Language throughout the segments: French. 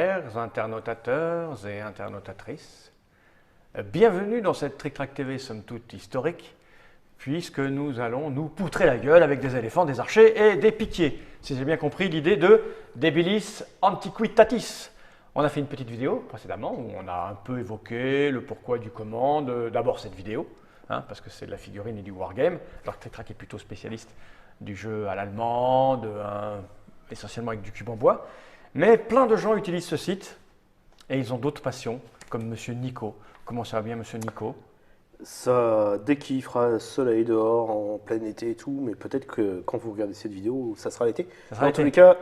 Chers internautateurs et internautatrices, bienvenue dans cette Trick Track TV somme toute historique, puisque nous allons nous poutrer la gueule avec des éléphants, des archers et des piquiers. Si j'ai bien compris l'idée de Debilis Antiquitatis. On a fait une petite vidéo précédemment où on a un peu évoqué le pourquoi du comment d'abord cette vidéo, parce que c'est de la figurine et du wargame, alors que Trick Track est plutôt spécialiste du jeu à l'allemande, essentiellement avec du cube en bois. Mais plein de gens utilisent ce site et ils ont d'autres passions, comme Monsieur Nico. Comment ça va bien, Monsieur Nico? Ça, dès qu'il fera soleil dehors, en plein été et tout, mais peut-être que quand vous regardez cette vidéo, ça sera l'été. Ça sera En tous l'été. les cas,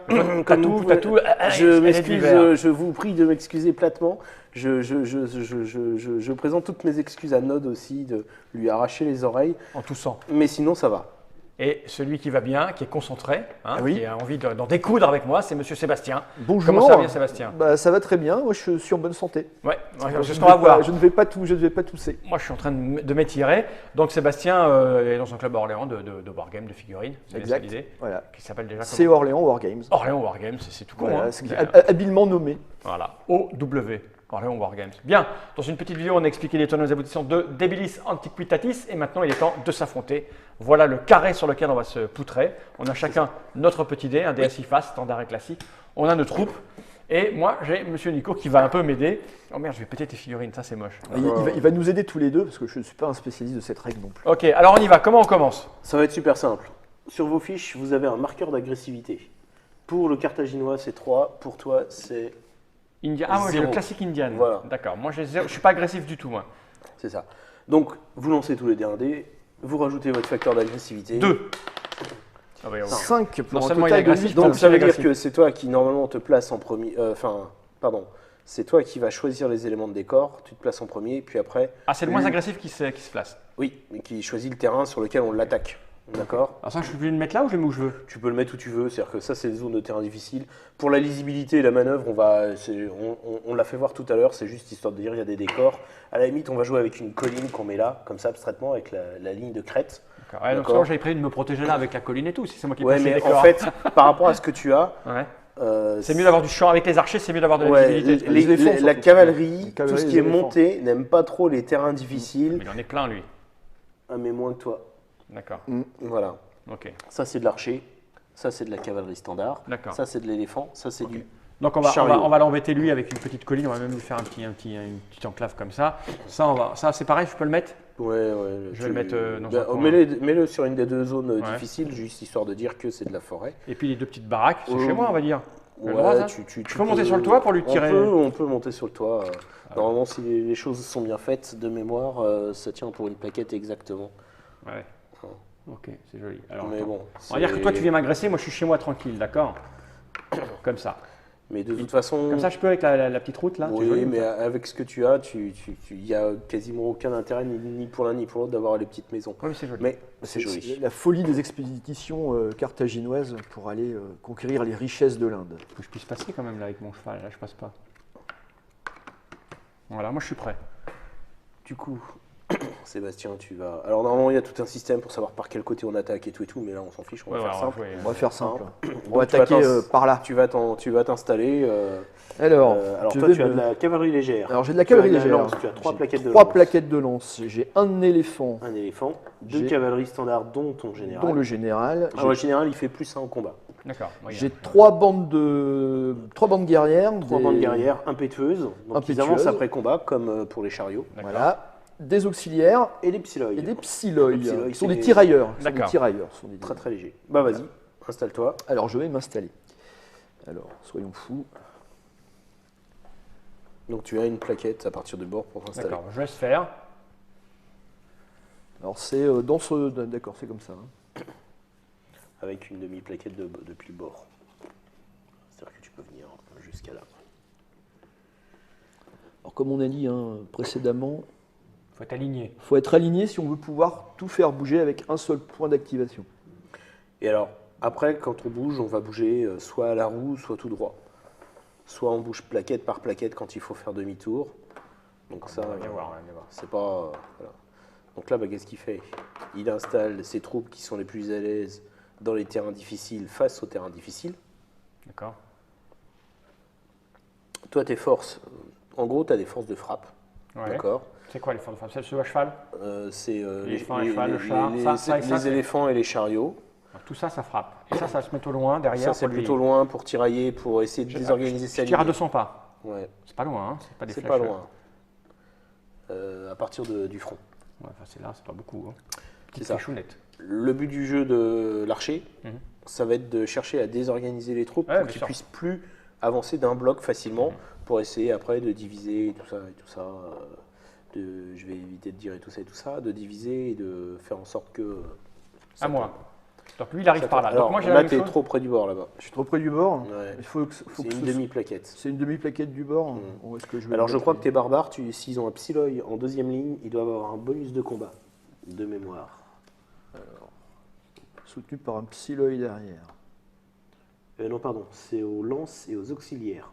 je vous prie de m'excuser platement. Je présente toutes mes excuses à Nod aussi, de lui arracher les oreilles. En toussant. Mais sinon, ça va. Et celui qui va bien, qui est concentré, oui. qui a envie d'en découdre avec moi, c'est Monsieur Sébastien. Bonjour. Comment ça va bien, Sébastien? Ça va très bien, moi je suis en bonne santé. Ouais, Je c'est ce qu'on va voir. Je ne vais pas tousser. Moi, je suis en train de m'étirer. Donc, Sébastien est dans un club à Orléans de wargame, de figurines. C'est Exact. l'idée. Voilà. Qui s'appelle déjà C'est comment? Orléans Wargames. Orléans Wargames, c'est tout con. Voilà, Hein. habilement nommé. Voilà, OW, Orléans Wargames. Bien, dans une petite vidéo, on a expliqué les tenants et aboutissants de Debilis Antiquitatis et maintenant il est temps de s'affronter. Voilà le carré sur lequel on va se poutrer. On a chacun notre petit dé, un dé à 6 faces, standard et classique. On a nos troupes et moi j'ai Monsieur Nico qui va un peu m'aider. Oh merde, je vais péter tes figurines, ça c'est moche. Il va nous aider tous les deux parce que je ne suis pas un spécialiste de cette règle non plus. Ok, alors on y va, comment on commence? Ça va être super simple. Sur vos fiches, vous avez un marqueur d'agressivité. Pour le carthaginois, c'est 3. Pour toi, c'est India. Ah, moi j'ai le 0. classique Indian. Voilà. D'accord, moi j'ai 0. Je suis pas agressif du tout, moi. C'est ça. Donc, vous lancez tous les dés un dé, vous rajoutez votre facteur d'agressivité. 2. Ah bah, 5 pour Non un seulement il est total de agressif, 8. Donc, ça veut dire agressif. que c'est toi qui, normalement, te place en premier. C'est toi qui vas choisir les éléments de décor, tu te places en premier, puis après. Ah, c'est le moins lui- agressif qui se place. Oui, mais qui choisit le terrain sur lequel on l'attaque. D'accord? Alors ça, je suis obligé de le mettre là ou je le mets où je veux? Tu peux le mettre où tu veux, c'est-à-dire que ça, c'est des zones de terrain difficiles. Pour la lisibilité et la manœuvre, on l'a fait voir tout à l'heure, c'est juste histoire de dire il y a des décors. À la limite, on va jouer avec une colline qu'on met là, comme ça, abstraitement, avec la ligne de crête. D'accord. Ouais, donc D'accord. sinon, j'avais prévu de me protéger là avec la colline et tout, si c'est moi qui Ouais, place les mais décors. en fait, par rapport à ce que tu as, Ouais. euh, C'est mieux d'avoir du champ avec les archers, c'est mieux d'avoir de la ouais, visibilité. les éléphants, la surtout. cavalerie, Les cavaleries, tout ce les qui est éléphants. monté, n'aime pas trop les terrains difficiles. Mais il en est plein, lui. Ah, mais moins que toi. D'accord. Voilà. Ok. Ça, c'est de l'archer. Ça, c'est de la cavalerie standard. D'accord. Ça, c'est de l'éléphant. Ça, c'est du. Donc on Chariot. va l'embêter lui avec une petite colline, on va même lui faire une petite enclave comme ça. Ça c'est pareil, je peux le mettre? Ouais. Je vais le mettre dans un coin. Mets-le sur une des deux zones Ouais. difficiles, juste histoire de dire que c'est de la forêt. Et puis les deux petites baraques, c'est chez moi, on va dire. On a le Ouais, droit, ça tu Je peux monter sur le toit pour lui tirer. On peut monter sur le toit. Normalement, si les choses sont bien faites, de mémoire, ça tient pour une plaquette exactement. Ouais. Ok, c'est joli. Alors, Mais attends. bon. On va dire que c'est- toi tu viens m'agresser, moi je suis chez moi tranquille, d'accord? Comme ça. Mais de toute façon. Comme ça je peux avec la petite route là? C'est Oui, joli, mais ça. avec ce que tu as, il n'y a quasiment aucun intérêt, ni pour l'un ni pour l'autre, d'avoir les petites maisons. Ouais, mais c'est joli. Mais c'est joli. La folie des expéditions carthaginoises pour aller conquérir les richesses de l'Inde. Faut que je puisse passer quand même là avec mon cheval, là je passe pas. Voilà, moi je suis prêt. Du coup, Sébastien, tu vas. Alors, normalement, il y a tout un système pour savoir par quel côté on attaque et tout, mais là, on s'en fiche, on va faire simple. On va faire simple. Hein. On va Donc, tu vas attaquer par là. Tu vas t'installer. Alors, Toi, tu as de la cavalerie légère. Alors j'ai de la cavalerie Tu as de la légère. lance, tu as 3 J'ai plaquettes de 3 lance. plaquettes de lance. J'ai un éléphant, Un éléphant, 2 J'ai- cavaleries standards, dont ton général. dont le général. Ah, le général, il fait plus 1 au combat. D'accord. J'ai 3 bandes guerrières. 3 bandes guerrières impétueuses, donc ils Impétueuses. avancent après combat, comme pour les chariots. D'accord. Voilà. Des auxiliaires Et des psyloïs. et des psyloïs. Les psyloïs, Ils sont c'est des des- tirailleurs. Ce sont des D'accord. tirailleurs. Ce sont des- Très très léger. Bah vas-y, installe-toi. Alors je vais m'installer. Alors, soyons fous. Donc tu as une plaquette à partir du bord pour t'installer. D'accord, je laisse faire. Alors c'est dans ce... D'accord, c'est comme ça. hein. Avec une demi-plaquette depuis le bord. C'est-à-dire que tu peux venir jusqu'à là. Alors comme on a dit précédemment, Faut être aligné. il faut être aligné si on veut pouvoir tout faire bouger avec un seul point d'activation. Et alors, après, quand on bouge, on va bouger soit à la roue, soit tout droit. Soit on bouge plaquette par plaquette quand il faut faire demi-tour. Donc ça, On va bien voir, on va bien voir. c'est pas... voilà. Donc là, qu'est-ce qu'il fait? Il installe ses troupes qui sont les plus à l'aise dans les terrains difficiles face aux terrains difficiles. D'accord. Toi, tes forces, en gros, tu as des forces de frappe. Ouais. D'accord. C'est quoi les forces de frappe? C'est ceux à cheval? C'est L'éléphant à cheval, le char, ça, et ça, les c'est- éléphants et les chariots. Alors, tout ça, ça frappe. Et ça se met au loin, derrière. Ça, c'est pour lui- plutôt loin pour tirailler, pour essayer de désorganiser Je sa tire à ligne. 200 pas. Ouais, C'est pas loin, hein. C'est pas des c'est flèches. pas loin. À partir du front. Ouais, enfin, c'est là, c'est pas beaucoup. Hein. Petite C'est ça. fléchounette. Le but du jeu de l'archer, Mhm. ça va être de chercher à désorganiser les troupes Ouais, pour bien qu'ils sûr. puissent plus avancer d'un bloc facilement Mhm. pour essayer après de diviser et tout ça. Je vais éviter de dire et tout ça, de diviser et de faire en sorte que. À moi. Donc lui, il arrive ça par là. Alors, Donc moi, j'ai la là, même t'es chose. trop près du bord là-bas. Je suis trop près du bord. Ouais. Il faut C'est que une ce- demi-plaquette. C'est une demi-plaquette du bord. Mm. Où est-ce que je vais Alors le je mettre, crois que les- tes barbares, s'ils ont un psyloï en deuxième ligne, ils doivent avoir un bonus de combat, de mémoire. Soutenu par un psyloï derrière. Non, pardon, c'est aux lances et aux auxiliaires.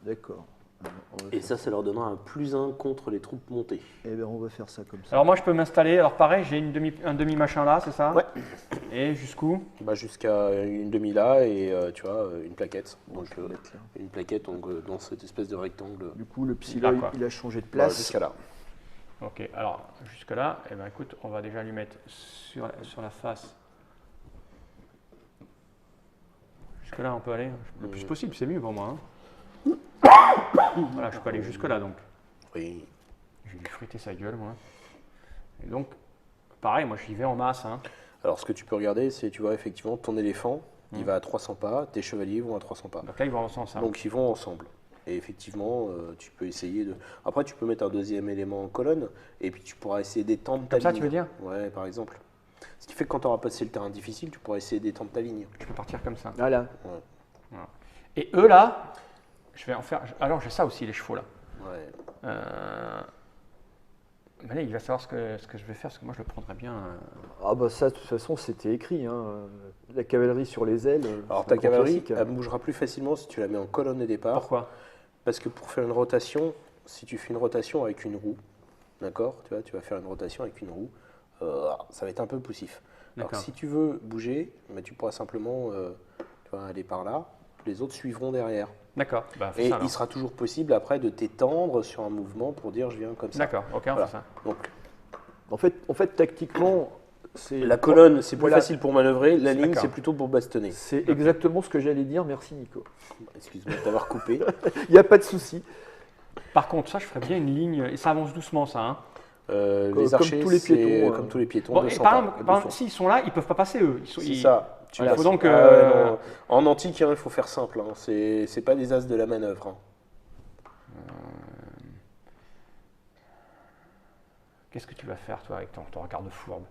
D'accord. On va Et faire- ça leur donnera un +1 contre les troupes montées. Eh bien, on va faire ça comme ça. Alors moi, je peux m'installer. Alors pareil, j'ai un demi machin là, c'est ça? Ouais. Et jusqu'où? Bah, jusqu'à une demi là et tu vois, une plaquette. Bon, Donc je vais mettre là. une plaquette donc, dans cette espèce de rectangle. Du coup, le psyloï, quoi. il a changé de Bah, place. jusqu'à là. Ok. Alors jusque là, eh ben écoute, on va déjà lui mettre sur la face. Jusque là, on peut aller le plus possible. C'est mieux pour moi. Hein. Voilà, je peux aller jusque là donc. Oui. Je vais lui friter sa gueule, moi. Et donc, pareil, moi j'y vais en masse. Hein. Alors ce que tu peux regarder, c'est tu vois effectivement ton éléphant, il va à 300 pas, tes chevaliers vont à 300 pas. Donc là, ils vont en sens. Hein. Donc ils vont ensemble. Et effectivement, tu peux essayer de. Après, tu peux mettre un deuxième élément en colonne, et puis tu pourras essayer d'étendre ta Comme ça, ligne. tu veux dire? Ouais, par exemple. Ce qui fait que quand tu auras passé le terrain difficile, tu pourras essayer d'étendre ta ligne. Je peux partir comme ça. Voilà. Et eux là, je vais en faire. Alors j'ai ça aussi, les chevaux là. Ouais. Mais là, il va savoir ce que je vais faire, parce que moi je le prendrais bien. Ah bah ça, de toute façon, c'était écrit. Hein. La cavalerie sur les ailes. Alors c'est ta un grand cavalerie, classique. elle bougera plus facilement si tu la mets en colonne de départ. Pourquoi? Parce que pour faire une rotation, si tu fais une rotation avec une roue, d'accord, tu vas faire une rotation avec une roue, ça va être un peu poussif. Alors D'accord. si tu veux bouger, bah, tu pourras simplement tu vois, aller par là, les autres suivront derrière. D'accord. Bah, fais Et ça, alors. il sera toujours possible après de t'étendre sur un mouvement pour dire je viens comme ça. D'accord, ok, on Voilà. fait ça. Donc En fait, tactiquement, c'est la colonne, c'est plus Voilà. facile pour manœuvrer, la ligne, D'accord. c'est plutôt pour bastonner. C'est exactement ce que j'allais dire. Merci Nico. Excuse-moi de t'avoir coupé. Il n'y a pas de souci. Par contre, ça, je ferais bien une ligne, et ça avance doucement, ça. Hein. Comme Les archers, tous les c'est piétons, comme tous les piétons. Bon, et 200 par pas, exemple, par 200. exemple, s'ils sont là, ils peuvent pas passer eux. C'est Ils- ça. Tu Voilà, passes- faut donc, Ah ouais, non. En antique, il faut faire simple. Hein. C'est pas des as de la manœuvre. Hein. Qu'est-ce que tu vas faire, toi, avec ton regard de fourbe?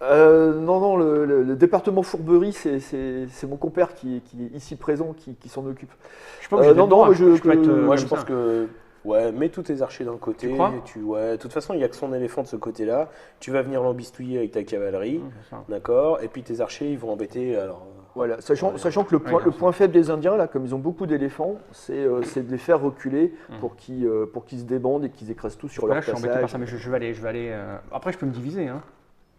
Non, le département fourberie, c'est mon compère qui est ici présent qui s'en occupe. Je suis pas obligé non, d'être droit, non, mais je peux être, Moi, comme je pense ça. que. Ouais, mets tous tes archers d'un côté. Tu crois Ouais, de toute façon, il n'y a que son éléphant de ce côté-là. Tu vas venir l'embistouiller avec ta cavalerie. C'est ça. D'accord. Et puis tes archers, ils vont embêter. Alors, Voilà, sachant que le Ouais, point faible des Indiens, là, comme ils ont beaucoup d'éléphants, c'est de les faire reculer Mhm. pour qu'ils se débandent et qu'ils écrasent tout sur Là, leur je suis embêté par passage. ça, mais je vais aller. Après, je peux me diviser. Hein,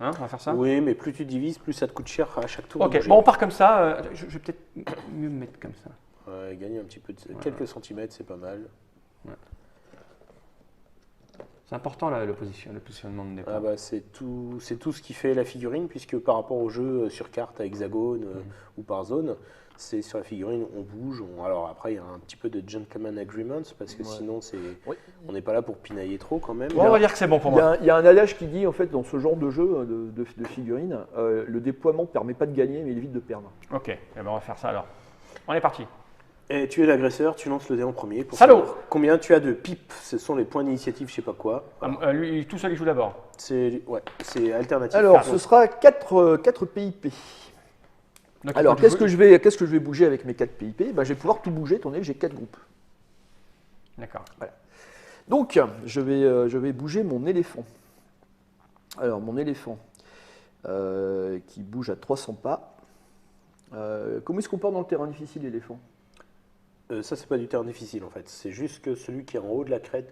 on va faire ça. oui, mais plus tu divises, plus ça te coûte cher à chaque tour. de Ok, bouger. bon, on part comme ça. Je vais peut-être mieux me mettre comme ça. Ouais, gagner un petit peu, quelques centimètres, c'est pas mal. C'est important là, le positionnement de départ. Ah bah, c'est tout ce qui fait la figurine, puisque par rapport au jeu sur carte à hexagone ou par zone, c'est sur la figurine, on bouge. Alors après, il y a un petit peu de gentleman agreement, parce que Ouais. sinon, Oui. on n'est pas là pour pinailler trop quand même. Bon, on va dire que c'est bon pour moi. Il y a un adage qui dit, en fait, dans ce genre de jeu de figurines, le déploiement ne permet pas de gagner, mais il évite de perdre. Ok, eh ben, on va faire ça alors. On est parti. Et tu es l'agresseur, tu lances le dé en premier. Pour Salaud. savoir combien tu as de pipes, ce sont les points d'initiative, je sais pas quoi. Voilà. Lui, tout seul, il joue d'abord. C'est alternatif. Alors, pardon. ce sera 4 PIP. Donc, Alors, il faut qu'est-ce jouer- que je vais bouger avec mes 4 PIP? Ben, je vais pouvoir tout bouger, étant donné que j'ai 4 groupes. D'accord. Donc, je vais bouger mon éléphant. Alors, mon éléphant qui bouge à 300 pas. Comment il se comporte dans le terrain difficile, l'éléphant? Ça, c'est pas du terrain difficile en fait. C'est juste que celui qui est en haut de la crête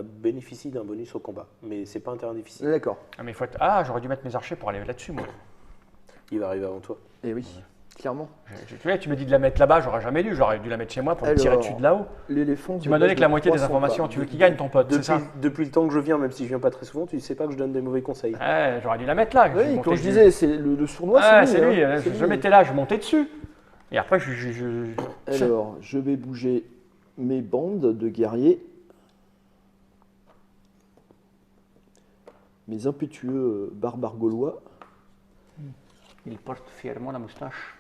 bénéficie d'un bonus au combat. Mais c'est pas un terrain difficile. D'accord. Ah, mais il faut être... Ah, j'aurais dû mettre mes archers pour aller là-dessus, moi. Il va arriver avant toi. Eh oui. clairement. Tu me dis de la mettre là-bas, j'aurais jamais dû. J'aurais dû la mettre chez moi pour me tirer Alors, dessus de là-haut. L'éléphant. Tu m'as donné que la moitié des informations. Tu veux qu'il gagne ton pote, c'est ça? Depuis le temps que je viens, même si je viens pas très souvent, tu sais pas que je donne des mauvais conseils. Ouais, j'aurais dû la mettre là. Oui, quand je disais, c'est le sournois, Ouais, c'est c'est lui. lui. Hein, c'est Je lui. mettais là, je montais dessus. Et après, Alors, je vais bouger mes bandes de guerriers. Mes impétueux barbares gaulois. Il porte fièrement la moustache.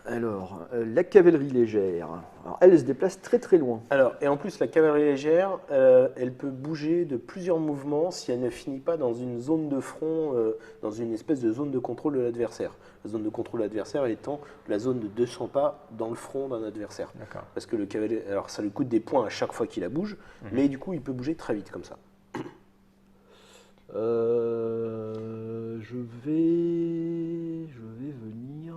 Alors, la cavalerie légère. Alors, elle se déplace très très loin. Alors, et en plus, la cavalerie légère, elle peut bouger de plusieurs mouvements si elle ne finit pas dans une zone de front, dans une espèce de zone de contrôle de l'adversaire. La zone de contrôle de l'adversaire étant la zone de 200 pas dans le front d'un adversaire. D'accord. Parce que le cavalier, alors ça lui coûte des points à chaque fois qu'il la bouge, mais du coup, il peut bouger très vite comme ça. Je vais venir.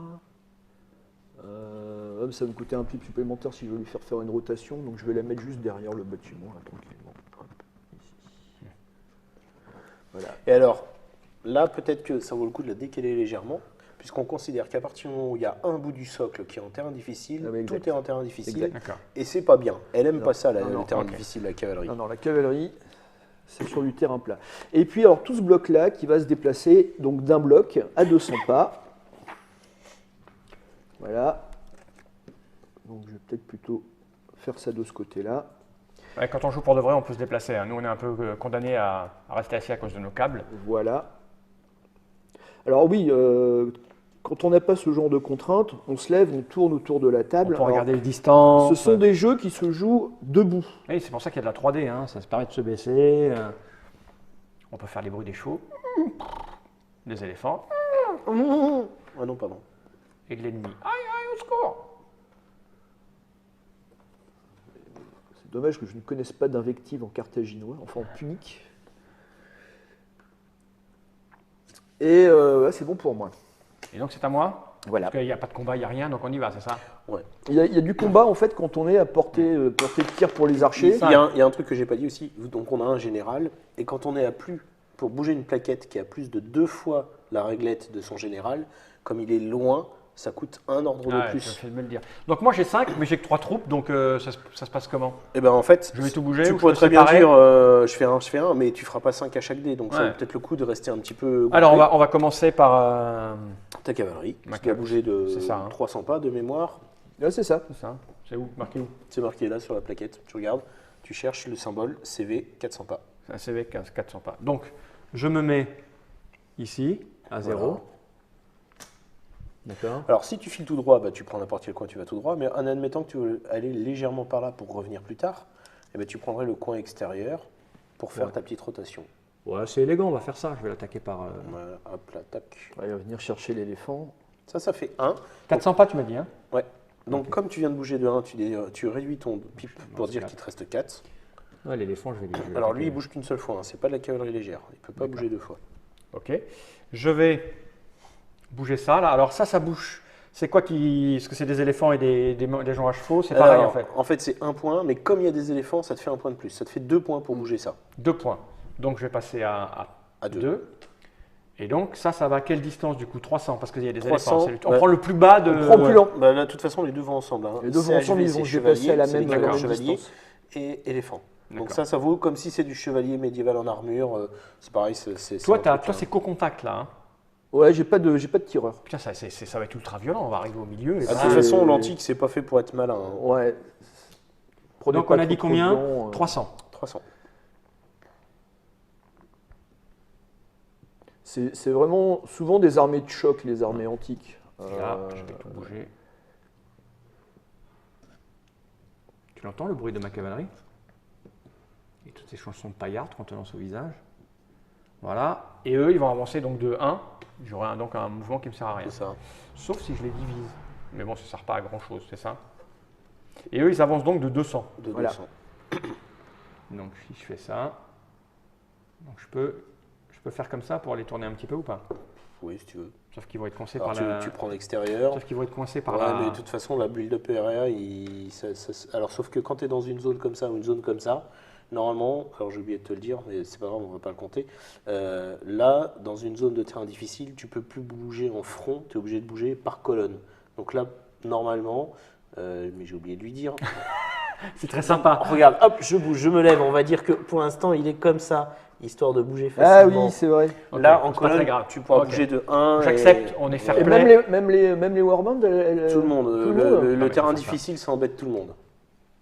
Ça va me coûter un pip supplémentaire si je veux lui faire une rotation, donc je vais la mettre juste derrière le bâtiment, là, tranquillement. Hop, ici. Voilà. Et alors, là, peut-être que ça vaut le coup de la décaler légèrement, puisqu'on considère qu'à partir du moment où il y a un bout du socle qui est en terrain difficile, Ah oui, exact. tout est en terrain difficile, Exact. D'accord. et c'est pas bien. Elle aime Non. pas ça, Non, non, le terrain ok. difficile, la cavalerie. Non, la cavalerie, c'est sur du terrain plat. Et puis, alors, tout ce bloc-là qui va se déplacer donc d'un bloc à 200 pas. Voilà. Donc, je vais peut-être plutôt faire ça de ce côté-là. Ouais, quand on joue pour de vrai, on peut se déplacer. Hein. Nous, on est un peu condamnés à rester assis à cause de nos câbles. Voilà. Alors oui, quand on n'a pas ce genre de contraintes, on se lève, on tourne autour de la On table. peut Alors, regarder les distances. ce sont des jeux qui se jouent debout. Oui, c'est pour ça qu'il y a de la 3D. Hein. Ça se permet de se baisser. On peut faire les bruits des chevaux, des éléphants Ah non, pardon. et de l'ennemi. Aïe, aïe, au secours! C'est dommage que je ne connaisse pas d'invective en carthaginois, enfin en punique. Et c'est bon pour moi. Et donc, c'est à moi? Voilà. Parce qu'il n'y a pas de combat, il n'y a rien, donc on y va, c'est ça? Il y a du combat en fait quand on est à portée de tir pour les archers. Il y a un truc que j'ai pas dit aussi. Donc on a un général, et quand on est à plus, pour bouger une plaquette qui a plus de 2 fois la réglette de son général, comme il est loin, ça coûte un ordre Ah de ouais, plus. tu viens de me le dire. Donc moi j'ai 5, mais j'ai que 3 troupes, donc ça se passe comment? Et ben en fait, Je vais tout bouger tu ou je pourrais peux très bien séparer dire je fais un, mais tu feras pas 5 à chaque dé, donc ça Ouais. vaut peut-être le coup de rester un petit peu. Alors groupé. on va commencer par... Ta cavalerie, Ma qui a bougé de c'est ça, hein. 300 pas de mémoire, Là c'est ça. C'est ça? C'est où? Marqué où? c'est marqué là sur la plaquette. Tu regardes, tu cherches le symbole CV 400 pas. C'est un CV 400 pas. Donc je me mets ici, à 0. Voilà. D'accord. Alors si tu files tout droit, bah, tu prends n'importe quel coin, tu vas tout droit, mais en admettant que tu veux aller légèrement par là pour revenir plus tard, eh ben, tu prendrais le coin extérieur pour faire Ouais. ta petite rotation. Ouais, c'est élégant, on va faire ça. Je vais l'attaquer par... Voilà, hop là, tac. On va venir chercher l'éléphant. Ça fait 1. 400 pas, tu m'as dit, hein? Ouais. Donc Ok. comme tu viens de bouger de 1, tu réduis ton pipe pour c'est dire quatre. qu'il te reste 4. Ouais, l'éléphant, je vais Alors l'attaquer. lui, il bouge qu'une seule fois, hein. C'est pas de la cavalerie légère. Il peut pas D'accord. bouger 2 fois. Ok. Je vais bouger ça, là. Alors ça bouge. C'est quoi qui... Est-ce que c'est des éléphants et des gens à chevaux? C'est pareil, Alors, en fait. En fait, c'est 1 point, mais comme il y a des éléphants, ça te fait 1 point de plus. Ça te fait 2 points pour bouger ça. 2 points. Donc je vais passer à À 2. 2. Et donc ça va à quelle distance du coup? 300 parce qu'il y a des 300, éléphants. On ouais. prend le plus bas de... On prend plus lent. Bah, là, de toute façon, les deux vont ensemble. Hein. Les deux vont CHV, ensemble, ils c'est vont se dépasser à la chevalier, même, c'est la même chevalier distance. et éléphant. Donc D'accord. ça vaut comme si c'est du chevalier médiéval en armure. C'est pareil, c'est Toi, un truc, toi hein. c'est qu'au contact là. Hein. Ouais, j'ai pas de tireur. Putain, ça va être ultra violent. On va arriver au milieu. Et Ah, de bah, toute c'est- façon, l'antique, c'est pas fait pour être malin. hein. Ouais. Prenez donc pas on a trop dit de combien? dents, 300. 300. C'est vraiment souvent des armées de choc, les armées antiques. Là, je vais tout bouger. Tu l'entends le bruit de ma cavalerie? Et toutes ces chansons de paillarde qu'on te lance au visage. Voilà. Et eux, ils vont avancer donc de 1. J'aurai donc un mouvement qui ne me sert à rien. C'est ça. Sauf si je les divise. Mais bon, ça ne sert pas à grand chose, c'est ça? Et eux, ils avancent donc de 200. De Voilà. 200. Donc si je fais ça, donc je peux faire comme ça pour les tourner un petit peu ou pas? Oui, si tu veux. Sauf qu'ils vont être coincés Alors, par la... tu prends l'extérieur. Sauf qu'ils vont être coincés par Ouais, la... mais de toute façon, la build-up area, alors sauf que quand tu es dans une zone comme ça ou une zone comme ça, normalement, alors j'ai oublié de te le dire, mais c'est pas grave, on va pas le compter. Là, dans une zone de terrain difficile, tu peux plus bouger en front, tu es obligé de bouger par colonne. Donc là, normalement, mais j'ai oublié de lui dire. C'est très sympa. Regarde, hop, je bouge, je me lève. On va dire que pour l'instant, il est comme ça, histoire de bouger Ah facilement. oui, c'est vrai. Là, Ok, en c'est pas très colonne, grave. tu pourras Ok. bouger de 1. J'accepte, on est fair Et play. même les warbands, Tout le monde. tout le Le, monde. le mais terrain c'est sympa. difficile, ça embête tout le monde.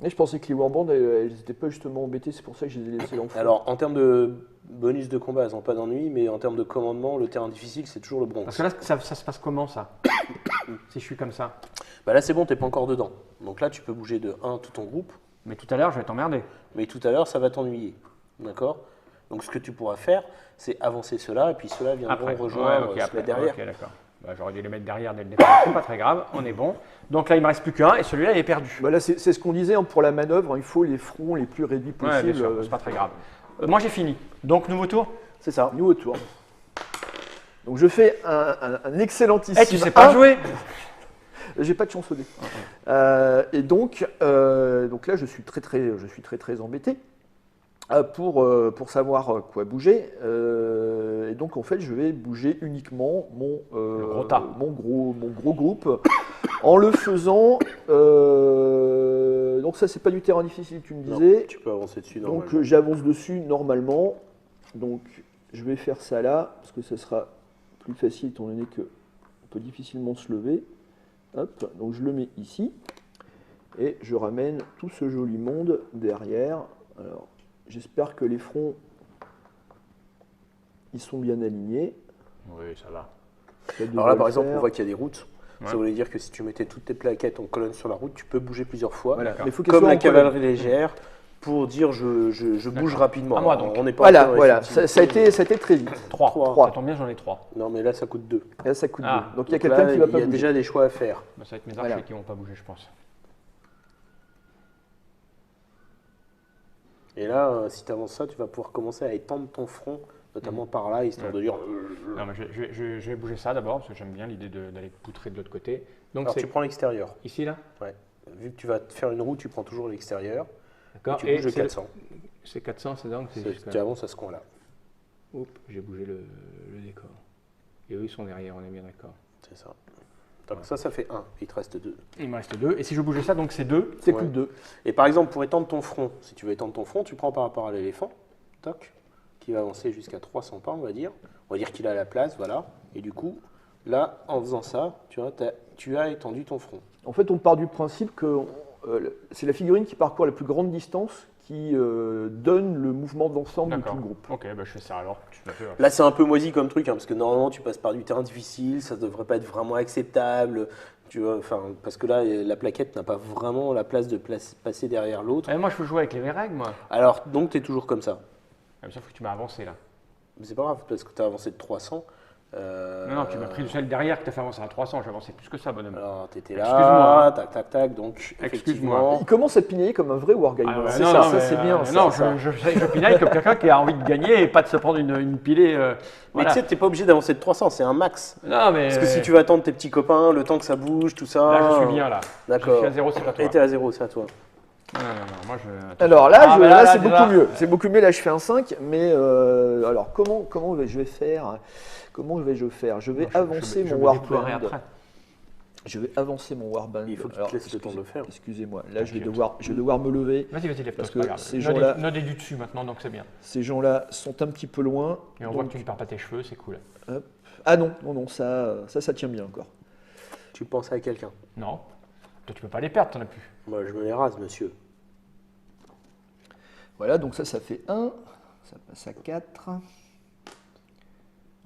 Et je pensais que les warbands, elles n'étaient pas justement embêtées, c'est pour ça que je les ai laissées l'enfant. Alors, en termes de bonus de combat, elles n'ont pas d'ennui, mais en termes de commandement, le terrain difficile, c'est toujours le bronze. Parce que là, ça se passe comment ça? Si je suis comme ça. Bah là, c'est bon, t'es pas encore dedans. Donc là, tu peux bouger de 1 tout ton groupe, Mais tout à l'heure, je vais t'emmerder. mais tout à l'heure, ça va t'ennuyer. D'accord? Donc, ce que tu pourras faire, c'est avancer ceux-là, et puis ceux-là viendront Après, rejoindre, ouais, ok, se après. mettre derrière. Ok, d'accord. Bah, j'aurais dû les mettre derrière dès le départ. C'est pas très grave, on est bon. Donc là, il me reste plus qu'un et celui-là, il est perdu. Voilà, c'est ce qu'on disait hein, pour la manœuvre, il faut les fronts les plus réduits Ouais, bien possibles. sûr, c'est pas très grave. Moi, j'ai fini. Donc, nouveau tour. C'est ça. Nous au tour. Donc je fais un excellentissime. Eh, tu sais pas 1. jouer. J'ai pas de chance au dé. Et donc là, je suis très embêté pour savoir quoi bouger. Et donc en fait, je vais bouger uniquement gros tas. mon gros groupe en le faisant. Donc ça, c'est pas du terrain difficile, tu me Non, disais. tu peux avancer dessus Donc normalement. j'avance dessus normalement. Donc je vais faire ça là, parce que ça sera plus facile étant donné qu'on peut difficilement se lever. Hop, donc je le mets ici. Et je ramène tout ce joli monde derrière. Alors j'espère que les fronts, ils sont bien alignés. Oui, ça va. Ça Alors là, devrait par le exemple, faire. on voit qu'il y a des routes. Ouais. Ça voulait dire que si tu mettais toutes tes plaquettes en colonne sur la route, tu peux bouger plusieurs fois. Voilà. Mais il faut qu'elle Comme soit la en colonne. cavalerie légère, pour dire je bouge rapidement. À moi, donc. On n'est pas Voilà, encore voilà. effectivement. Ça a été très vite. 3. Trois. Ça tombe bien, j'en ai 3. Non, mais là, ça coûte 2. Et là, ça coûte Ah. 2. Donc il y a Donc quelqu'un là, qui va il pas y a bouger. déjà des choix à faire. Bah, ça va être mes archers Voilà. qui vont pas bouger, je pense. Et là, si tu avances ça, tu vas pouvoir commencer à étendre ton front, notamment par là, histoire de dire. Non, mais je vais bouger ça d'abord, parce que j'aime bien l'idée d'aller poutrer de l'autre côté. Donc Alors, c'est tu prends l'extérieur. ici, là. Ouais. Vu que tu vas te faire une roue, tu prends toujours l'extérieur. D'accord. Tu bouges de 400. C'est 400, c'est donc c'est jusqu'à- Tu avances à ce coin-là. Oups, j'ai bougé le décor. Et eux, ils sont derrière, on est bien d'accord. C'est ça. Donc ça fait 1. Il te reste 2. Il me reste 2. Et si je bougeais ça, donc c'est 2. C'est Ouais. coûte 2. Et par exemple, pour étendre ton front, si tu veux étendre ton front, tu prends par rapport à l'éléphant, toc, qui va avancer jusqu'à 300 pas, on va dire. On va dire qu'il a la place, voilà. Et du coup, là, en faisant ça, tu as étendu ton front. En fait, on part du principe que c'est la figurine qui parcourt la plus grande distance qui donne le mouvement d'ensemble de tout D'accord. le groupe. Ok, bah je fais ça alors. Tout à fait, ouais. Là, c'est un peu moisi comme truc, hein, parce que normalement, tu passes par du terrain difficile, ça ne devrait pas être vraiment acceptable. Tu vois, parce que là, la plaquette n'a pas vraiment la place de passer derrière l'autre. Moi, je peux jouer avec les règles, moi. Alors, donc, tu es toujours comme ça. Ah, mais ça, faut que tu m'as avancé, là. Mais c'est pas grave, parce que tu as avancé de 300. Non, tu m'as pris celle derrière qui t'a fait avancer à 300. J'ai avancé plus que ça, bonhomme. Alors, tu étais Excuse-moi, là, hein. tac, tac, tac, donc, Excuse-moi. effectivement. Il commence à pinailler comme un vrai wargamer. Ah, ouais, c'est non, ça, non, ça mais, c'est bien. non, ça. je pinaille comme quelqu'un qui a envie de gagner et pas de se prendre une pilée. Mais Voilà. tu sais, t'es pas obligé d'avancer de 300, c'est un max. Non, mais. Parce que si tu veux attendre tes petits copains, le temps que ça bouge, tout ça. Là, je suis bien, là. D'accord. Je suis à 0, c'est pas toi. Et t'es à 0, c'est à toi. Non, moi, je. Alors là, Ah, je- bah là, là, c'est déjà. beaucoup mieux. C'est beaucoup mieux. Là, je fais un 5, mais alors comment vais-je faire? Comment vais-je faire? Je vais avancer je mon me déploierai warband. après. Je vais avancer mon warband. Il faut que tu Alors, te laisses le temps de le faire. Excusez-moi. Là, je vais T'inquiète. devoir me lever. Vas-y, lève-toi, Parce c'est pas que grave. ces Nod gens-là- est- Nod est du dessus maintenant, donc c'est bien. Ces gens-là sont un petit peu loin. Et on voit donc- que tu ne perds pas tes cheveux, c'est cool. Ah non, ça tient bien encore. Tu penses à quelqu'un. Non. Toi, tu peux pas les perdre, t'en as plus. Moi, je me les rase, monsieur. Voilà, donc ça fait 1. Ça passe à 4.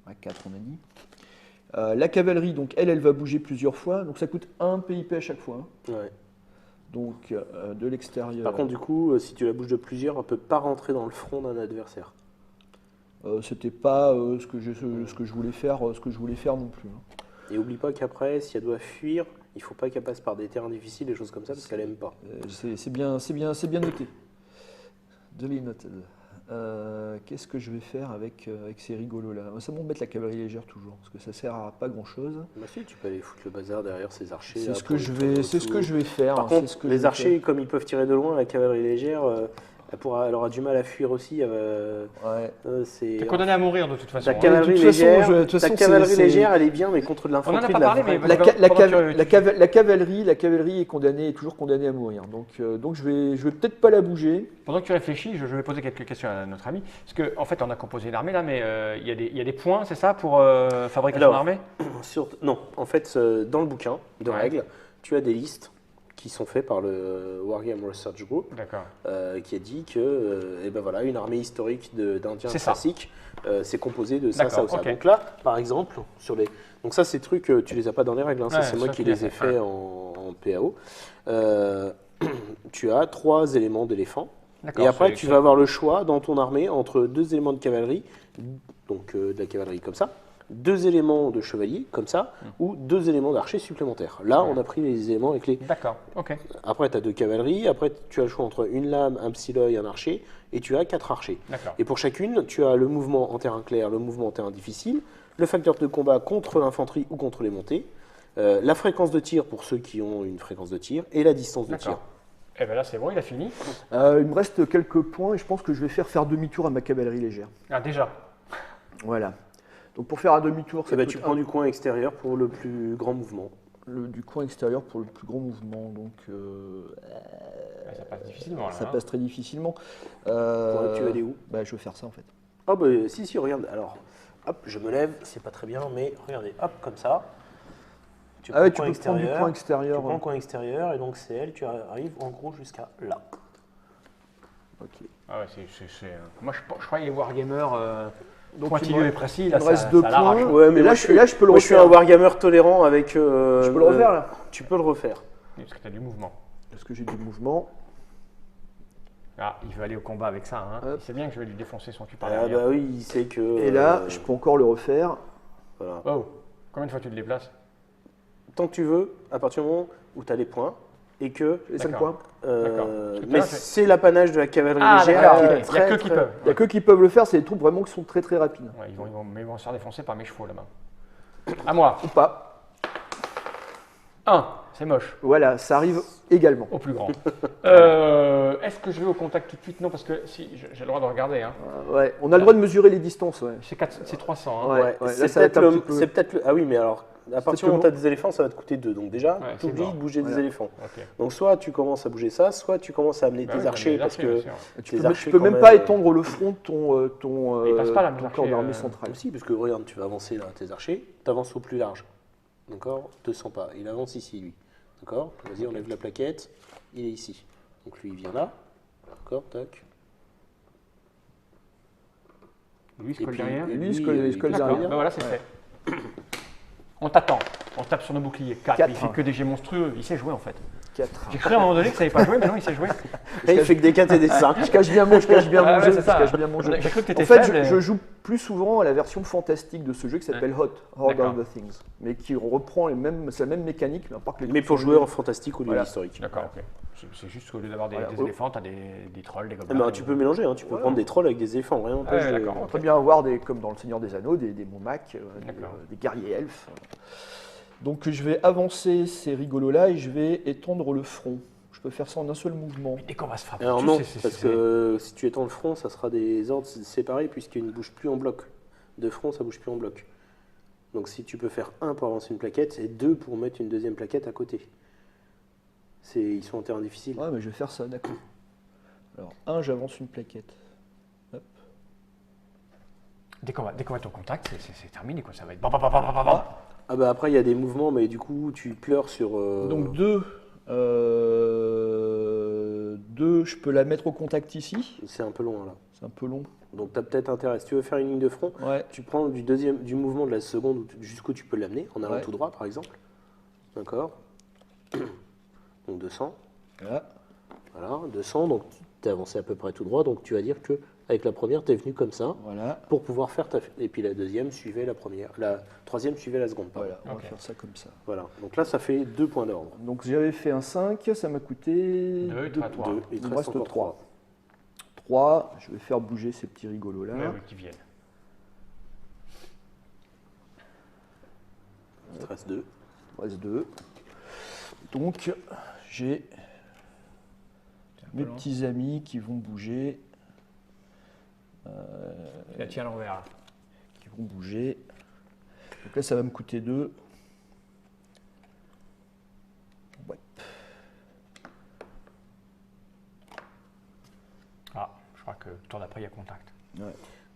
À 4, on a dit. La cavalerie, donc elle va bouger plusieurs fois. Donc ça coûte 1 PIP à chaque fois. hein. Ouais. Donc de l'extérieur. Par contre, du coup, si tu la bouges de plusieurs, elle peut pas rentrer dans le front d'un adversaire. C'était pas ce que je voulais faire, non plus. hein. Et oublie pas qu'après, si elle doit fuir, il faut pas qu'elle passe par des terrains difficiles, des choses comme ça, parce qu'elle aime pas. C'est bien noté. Duly noted. Qu'est-ce que je vais faire avec ces rigolos-là? Ça m'embête la cavalerie légère toujours, parce que ça sert à pas grand-chose. Bah si, tu peux aller foutre le bazar derrière ces archers. C'est là, ce pour que les je tourner vais, c'est ce autour. que je vais faire. Par hein, c'est contre, ce que je les vais archers, comme ils peuvent tirer de loin, la cavalerie légère, elle aura du mal à fuir aussi. Ouais. C'est T'es condamné à mourir de toute façon. ta hein. cavalerie de toute façon, légère. de toute façon, Ta cavalerie c'est- légère, elle est bien, mais contre de On en a l'infanterie, pas de la parlé, vraie- mais- La, Pendant- ca- la pendant cave- que la tu- cave- la cavalerie est toujours condamnée à mourir. Donc je vais peut-être pas la bouger. Pendant que tu réfléchis, je vais poser quelques questions à notre ami. Parce qu'en fait, on a composé une armée là, mais il y a des points, c'est ça, pour fabriquer Alors, son armée? Non, en fait, dans le bouquin de Ouais. règles, tu as des listes qui sont faites par le Wargame Research Group, D'accord. qui a dit que eh ben voilà, une armée historique d'Indiens C'est ça. classiques, c'est composé de ça, D'accord, ça ou ça. ok. Donc là, par exemple, donc ça, ces trucs, tu les as pas dans les règles, hein, ça Ouais, c'est moi ça, qui tu les les ai as fait, faits en PAO. Tu as 3 éléments d'éléphant. D'accord, Et après, c'est- tu vas avoir le choix dans ton armée entre 2 éléments de cavalerie, donc de la cavalerie comme ça, 2 éléments de chevalier comme ça, ou 2 éléments d'archer supplémentaires. Là, Ouais. on a pris les éléments avec les. D'accord, ok. Après, tu as 2 cavaleries, après, tu as le choix entre une lame, un psyloi et un archer, et tu as 4 archers. D'accord. Et pour chacune, tu as le mouvement en terrain clair, le mouvement en terrain difficile, le facteur de combat contre l'infanterie ou contre les montées, la fréquence de tir pour ceux qui ont une fréquence de tir, et la distance de tir. D'accord. Eh bien là, c'est bon, il a fini. Il me reste quelques points et je pense que je vais faire demi-tour à ma cavalerie légère. Ah, déjà. Voilà. Donc pour faire un demi-tour, Et ça ben, coûte tu prends du coin extérieur pour le plus grand mouvement. du coin extérieur pour le plus grand mouvement. Donc Ouais, ça passe difficilement là. ça hein. passe très difficilement. Tu vas aller où? Bah, je vais faire ça en fait. Ah bah si, regarde. Alors, hop, je me lève, c'est pas très bien, mais regardez, hop, comme ça. Tu Ah ouais, le tu coin peux prendre du extérieur, coin Tu extérieur. prends le coin extérieur, et donc c'est elle, tu arrives en gros jusqu'à là. Ok. Ah ouais, moi, je croyais les wargamers Donc, pointilleux et précis. Là, il me reste 2 ça l'arrache. points. Ouais, mais Et moi, là, je là, je peux le Moi, je suis refaire. un wargamer tolérant avec. Je peux le refaire là Tu peux le refaire. Oui, parce que tu as du mouvement. Parce que j'ai du mouvement. Ah, il veut aller au combat avec ça. Hein. Hop. Il sait bien que je vais lui défoncer son cul par Ah derrière. bah oui, il sait que. Et là, je peux encore le refaire. Voilà. Oh, combien de fois tu te déplaces? Tant que tu veux, à partir du moment où tu as les points, et que. Les 5 D'accord. points. D'accord. Parce que Mais là, c'est l'apanage de la cavalerie Ah, légère. d'accord, qui est ok. Il n'y a très, que qui très- peuvent. Il n'y a que qui peuvent le faire, c'est des troupes vraiment qui sont très très rapides. Ouais, mais ils vont se faire défoncer par mes chevaux là-bas. À moi. Ou pas. 1, c'est moche. Voilà, ça arrive également. Au plus grand. Est-ce que je vais au contact tout de suite? Non, parce que si, j'ai le droit de regarder. Hein. Ouais, on a le droit de mesurer les distances. Ouais. C'est 300. Hein. Ouais. Ouais, là, c'est ça va être peut-être un le, petit peu- c'est peut-être le- Ah oui, mais alors, à partir du moment où tu as des éléphants, ça va te coûter 2. Donc déjà, Ouais, tu c'est oublies mort. de bouger Voilà. des éléphants. Ok. Donc soit tu commences à bouger ça, soit tu commences à amener Bah tes oui, archers, les parce bien que sûr. Tu les peux, archers, tu peux quand même même, pas étendre le front de ton, Il passe pas, là, mes ton archers, corps d'armée centrale. aussi, parce que regarde, tu vas avancer là, tes archers, tu avances au plus large. D'accord 200 pas. Il avance ici, lui. D'accord Vas-y, on lève la plaquette. Il est ici. Donc lui, il vient là. D'accord Tac. Lui, il se Et colle puis, derrière. et Lui, il se colle- il se colle D'accord, derrière. ben voilà, c'est fait. On t'attend. On tape sur nos boucliers. 4. Quatre. Il fait que des jets monstrueux. Il sait jouer en fait. 4. J'ai cru à un moment donné que ça savait pas jouer, mais non, il sait jouer. Et il fait que des 4 et des 5. Je cache bien mon, je cache bien Ah mon ouais, jeu. c'est Je ça. cache bien mon jeu. J'ai cru que tu étais En fait, faible. je joue plus souvent à la version fantastique de ce jeu qui s'appelle Hot, Horde D'accord. of the Things, mais qui reprend c'est la même mécanique, mais à part que les Mais troupes pour sont jouer jouées. en fantastique au lieu Voilà. historique. D'accord, ok. C'est juste qu'au lieu d'avoir des Voilà. éléphants, t'as des trolls, des Ah, gobelins. mais tu peux mélanger, hein, tu peux Ouais. prendre des trolls avec des éléphants, rien Ah n'empêche ouais, de- d'accord. On peut bien avoir, comme dans Le Seigneur des Anneaux, des momacs, D'accord. des guerriers elfes. Donc je vais avancer ces rigolos-là et je vais étendre le front. Je peux faire ça en un seul mouvement. Dès qu'on va se frapper Alors dessus, non, c'est- parce que si tu étends le front, ça sera des ordres séparés puisqu'ils ne bougent plus en bloc. De front, ça bouge plus en bloc. Donc si tu peux faire 1 pour avancer une plaquette et 2 pour mettre une deuxième plaquette à côté. Ils sont en terrain difficile. Ouais, mais je vais faire ça, d'accord. Alors, 1, j'avance une plaquette. Hop. Dès qu'on va être au contact, c'est terminé quoi. Ça va être. Bam, bam, bam, bam, bam, bam. Ah bah après il y a des mouvements, mais du coup tu pleures sur. Donc 2, je peux la mettre au contact ici. C'est un peu long là. C'est un peu long. Donc tu as peut-être intérêt. Si tu veux faire une ligne de front, Ouais. tu prends du mouvement de la seconde jusqu'où tu peux l'amener, en allant Ouais. tout droit par exemple. D'accord. Donc 200. Voilà. Voilà, 200, donc tu es avancé à peu près tout droit, donc tu vas dire que avec la première, tu es venu comme ça Voilà. pour pouvoir faire ta. Et puis la deuxième suivait la première. La troisième suivait la seconde. pardon. Voilà, on Ok. va faire ça comme ça. Voilà. Donc là, ça fait 2 points d'ordre. Donc j'avais fait un 5, ça m'a coûté 2, il te reste 3. 2, et il te Il me reste reste encore 3. 3, je vais faire bouger ces petits rigolos là. Ouais, qui viennent. Il te reste 2. Il me reste 2. Donc j'ai mes petits amis qui vont bouger. La tiens à l'envers. Qui vont bouger. Donc là, ça va me coûter 2. Ouais. Ah, je crois que le tour d'après, il y a contact. Ouais.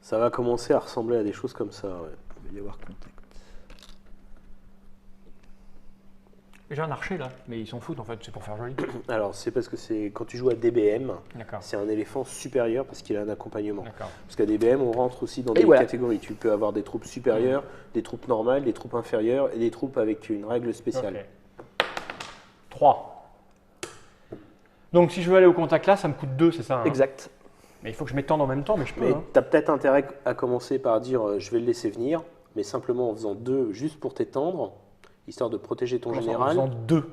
Ça va commencer à ressembler à des choses comme ça. Ouais. Il va y avoir contact. J'ai un archer là, mais ils s'en foutent en fait, c'est pour faire joli. Alors, c'est parce que c'est quand tu joues à DBM, D'accord. c'est un éléphant supérieur parce qu'il a un accompagnement. D'accord. Parce qu'à DBM, on rentre aussi dans Et des voilà. catégories. Tu peux avoir des troupes supérieures, des troupes normales, des troupes inférieures et des troupes avec une règle spéciale. 3. Donc si je veux aller au contact là, ça me coûte 2, c'est ça hein? Exact. Mais il faut que je m'étende en même temps, mais je peux. Mais Hein. tu as peut-être intérêt à commencer par dire je vais le laisser venir, mais simplement en faisant 2 juste pour t'étendre, histoire de protéger ton En général. faisant 2.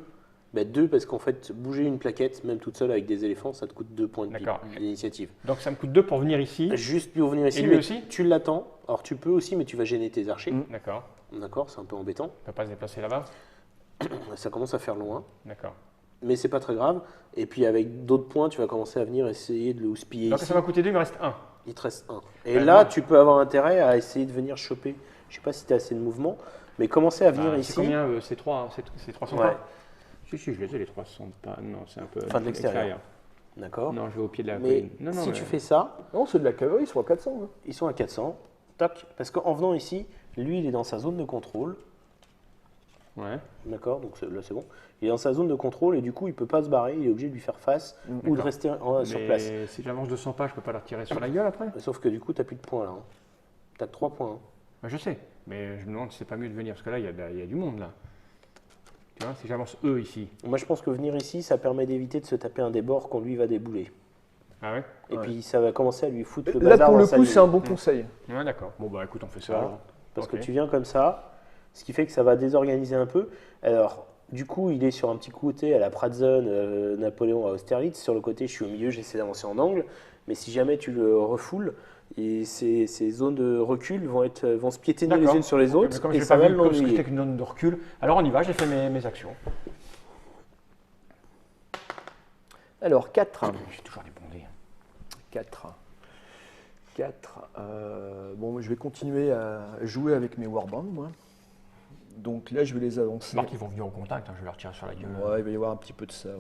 2 parce qu'en fait, bouger une plaquette, même toute seule avec des éléphants, ça te coûte 2 points de pipe D'accord. d'initiative. Donc ça me coûte 2 pour venir ici. Juste pour venir ici, Et lui mais aussi tu l'attends. Alors tu peux aussi, mais tu vas gêner tes archers. D'accord. D'accord, c'est un peu embêtant. Il ne peut pas se déplacer là-bas. Ça commence à faire loin, D'accord. mais c'est pas très grave. Et puis avec d'autres points, tu vas commencer à venir essayer de le houspiller Donc ici. ça m'a coûté 2, il me reste 1. Il te reste 1. Et Ben, là, moi- tu peux avoir intérêt à essayer de venir choper. Je sais pas si tu as assez de mouvement, mais commencer à venir C'est ici. combien C'est 3, c'est 300 Ouais. pas. Si, je les ai les 300 pas. Non, c'est un peu. Enfin, de l'extérieur. D'accord. Non, je vais au pied de la Mais colline. Non, non, si mais- tu fais ça, Non, c'est de la cavalerie, ils sont à 400. Hein. ils sont à 400. Toc. Parce qu'en venant ici, lui, il est dans sa zone de contrôle. Ouais. D'accord, donc là c'est bon. Il est dans sa zone de contrôle et du coup il peut pas se barrer, il est obligé de lui faire face ou de D'accord. rester sur Mais place. si j'avance 200 pas, je peux pas leur tirer sur la gueule après. Sauf que du coup tu n'as plus de points là. Tu as 3 points. hein. Bah, je sais, mais je me demande si c'est pas mieux de venir parce que là il y a du monde là. Tu vois, si j'avance eux ici. Moi je pense que venir ici ça permet d'éviter de se taper un débord qu'on lui va débouler. Ah ouais. Et Ouais. puis ça va commencer à lui foutre le Là, bazar pour dans le sa coup, ligne. c'est un bon conseil. Ouais, d'accord. Bon bah écoute, on fait ça. Voilà. alors. Parce Ok. que tu viens comme ça, ce qui fait que ça va désorganiser un peu. Alors, du coup, il est sur un petit côté à la Pratzen, Napoléon à Austerlitz. Sur le côté, je suis au milieu, j'essaie d'avancer en angle. Mais si jamais tu le refoules, et ces zones de recul vont se piétiner les D'accord. unes sur les Ok, autres mais comme et je l'ai ça pas va vu, comme l'ennuyer. c'était qu'une zone de recul, alors on y va, j'ai fait mes actions. Alors, 4. J'ai toujours des bondés. 4. 4. Bon, je vais continuer à jouer avec mes warbands, moi. Donc là, je vais les avancer. Marc, ils vont venir au contact, hein, je vais leur tirer sur la gueule. Ouais, il va y avoir un petit peu de ça. Ouais.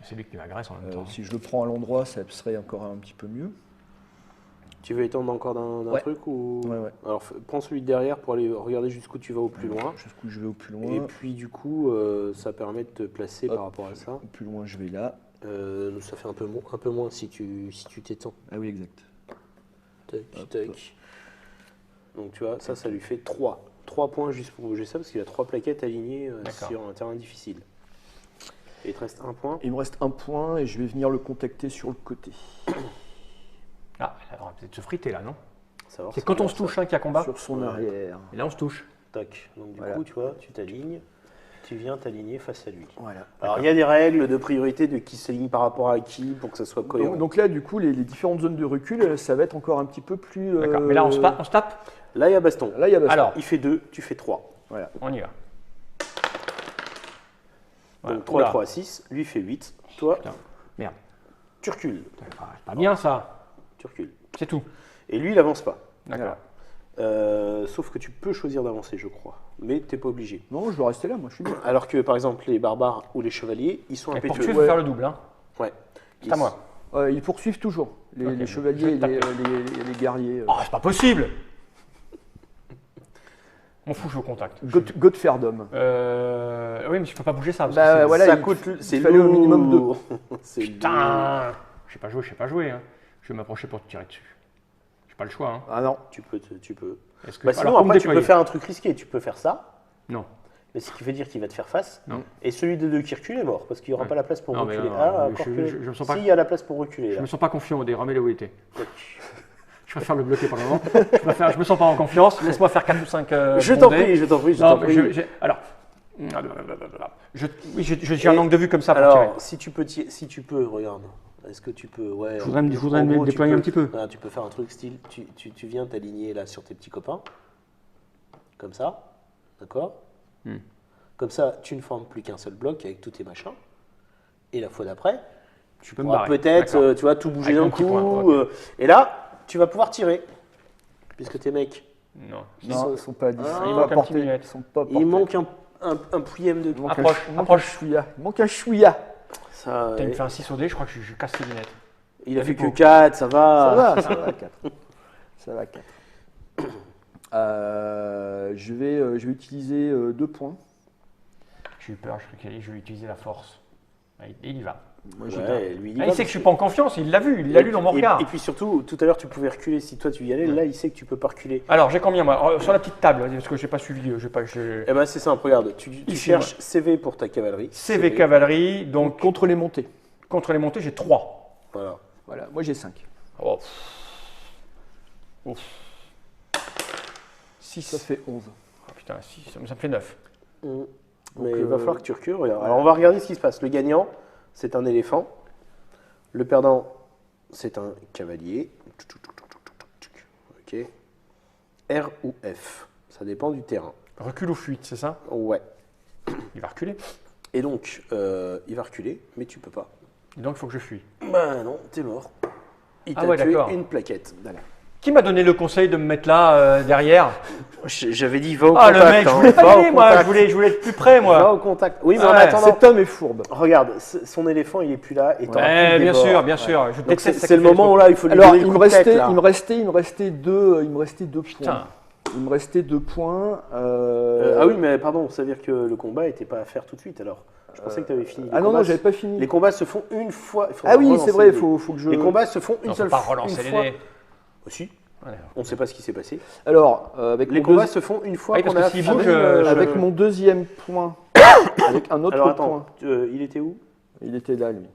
C'est lui qui m'agresse en même temps. Si je le prends à l'endroit, ça serait encore un petit peu mieux. Tu veux étendre encore d'un Ouais. truc ou... Ouais, ouais. Alors, prends celui de derrière pour aller regarder jusqu'où tu vas au plus loin. Jusqu'où je vais au plus loin. Et puis, du coup, ça permet de te placer Hop. par rapport à ça. Au plus loin, je vais là. Ça fait un peu moins si tu t'étends. Ah oui, exact. Tac, Hop. tac. Donc tu vois, ça lui fait 3. 3 points juste pour bouger ça, parce qu'il a 3 plaquettes alignées D'accord. sur un terrain difficile. Et il te reste 1 point. Il me reste un point et je vais venir le contacter sur le côté. Ah, on va peut-être se friter là, non? Savoir C'est si quand on va se touche hein, qu'il y a combat. Sur son Ouais. arrière. Et là on se touche. Tac. Donc du Voilà. coup, tu vois, tu t'alignes, tu viens t'aligner face à lui. Voilà. Alors il y a des règles de priorité de qui s'aligne par rapport à qui pour que ça soit cohérent. Donc là, du coup, les différentes zones de recul, ça va être encore un petit peu plus. D'accord. Mais là on se tape. Là, il y a baston. Là, il y a baston. Alors, Il fait 2, tu fais 3. Voilà. on y va. Voilà. Donc 3, Oula. 3, 6. Lui fait 8. Toi, Putain. Merde. tu recules. C'est pas bien ça. Tu recules. C'est tout. Et lui, il avance pas. D'accord. Sauf que tu peux choisir d'avancer, je crois. Mais t'es pas obligé. Non, je dois rester là, moi, je suis bien. Alors que, par exemple, les barbares ou les chevaliers, ils sont Et pour impétueux. tuer, il faut faire le double. Hein. Ouais. C'est à moi. Ils poursuivent toujours. Les, Ok, les je chevaliers vais et taper. les guerriers. Oh, c'est pas possible. On fout, je suis au contact. Godferdom. Oui, mais je peux pas bouger ça. Parce Bah, que c'est- voilà, ça il- coûte. il C'est fallait au minimum lourd. C'est Putain. Je sais pas jouer. Hein. Je vais m'approcher pour te tirer dessus. J'ai pas le choix. Hein. Ah non. lourd. Tu peux. Est-ce que Bah, alors, sinon, faut me après, tu peux déployer. faire un truc risqué. Tu peux faire ça. Non. Mais ce qui veut dire qu'il va te faire face. Non. Et celui de deux qui recule est mort parce qu'il n'y aura Ouais. pas la place pour Non, mais reculer. non, Ah, je- encore je- que- je me sens pas- Si, il y a la place pour reculer. Je Là. me sens pas confiant. Remets-le où il était. Je préfère le bloquer pour le moment. Je me sens pas en confiance. Laisse-moi faire 4 ou 5 Je t'en prie, je t'en prie, je Non, t'en mais prie. alors, j'ai un angle de vue comme ça pour tirer. Alors, si tu peux, regarde. Est-ce que tu peux, ouais. Je voudrais en me gros, tu déployer peux- un petit peu. Voilà, tu peux faire un truc style, tu viens t'aligner là sur tes petits copains, comme ça, d'accord. Comme ça, tu ne formes plus qu'un seul bloc avec tous tes machins. Et la fois d'après, Tu peux me pourras barrer. peut-être, D'accord. tu vois, tout bouger Avec d'un mon petit coup. point, ok. Et là, tu vas pouvoir tirer. Puisque t'es mec. Non. Non, ils sont pas à 10. Ah, Ils il sont manque pas un portés. petit millimètre. Ils sont pas portés. Il manque un pouillème de Il manque Approche, il manque approche. un chouïa. Il manque un chouïa. ça. Putain, il me fait un 6 au dé, je crois que je casse les lunettes. Il a fait Allez, que 4, ça Ça va. va, ça va, 4. Ça va, 4. Je vais utiliser 2 points. J'ai eu peur, je vais utiliser la force. Il y va. Moi, j'ai Ouais, lui, Ah, va il sait que je suis pas en confiance, il l'a vu, il l'a lu dans mon regard. Et puis surtout, tout à l'heure, tu pouvais reculer si toi tu y allais. Là, il sait que tu peux pas reculer. Alors, j'ai combien moi sur la petite table, parce que j'ai pas suivi, Eh ben, c'est simple, regarde. Tu Ici, cherches CV pour ta cavalerie. CV cavalerie, donc donc contre les montées. contre les montées, j'ai 3. Voilà. Voilà, moi j'ai 5. Oh. 6, ça fait 11. Oh, putain, 6, ça me fait 9. Mais Donc, il va falloir que tu recules. Regarde. Alors, on va regarder ce qui se passe. Le gagnant, c'est un éléphant. Le perdant, c'est un cavalier. Ok. R ou F. Ça dépend du terrain. Recule ou fuite, c'est ça? Ouais. Il va reculer. Et donc, il va reculer, mais tu peux pas. Et donc, il faut que je fuis. Bah non, t'es mort. Il Ah t'a ouais, tué d'accord. une plaquette. Qui m'a donné le conseil de me mettre là, derrière? J'avais dit va au Ah, contact. le mec, je voulais pas y aller, moi, je voulais être plus près, Va moi. au contact. Oui, mais en Ouais, attendant, Cet homme est fourbe. regarde, son éléphant, il est plus là. Et t'auras plus Ouais, de bien débord. sûr, bien sûr. Je Donc déteste c'est sacrifier le moment les où là, il faut lui Alors, donner le coup de tête, là. il me restait 2 trucs. points. Putain. Il me restait 2 points. Ah oui, mais pardon, ça veut dire que le combat n'était pas à faire tout de suite alors. Je pensais que tu avais fini. Les Ah non, combats non, j'avais pas fini. Les combats se font une fois. il faut Ah oui, relancer c'est vrai, les il dés. faut que je. Les combats se font une Non, faut seule pas fois. relancer une les fois. dés. Aussi, Ouais, on ne sait pas ce qui s'est passé. Alors, avec Les mon combats deuxi- se font une fois Oui, parce qu'on que a s'il fini bouge, avec mon deuxième point, avec un autre Alors attends, point. il était où? Il était là, lui.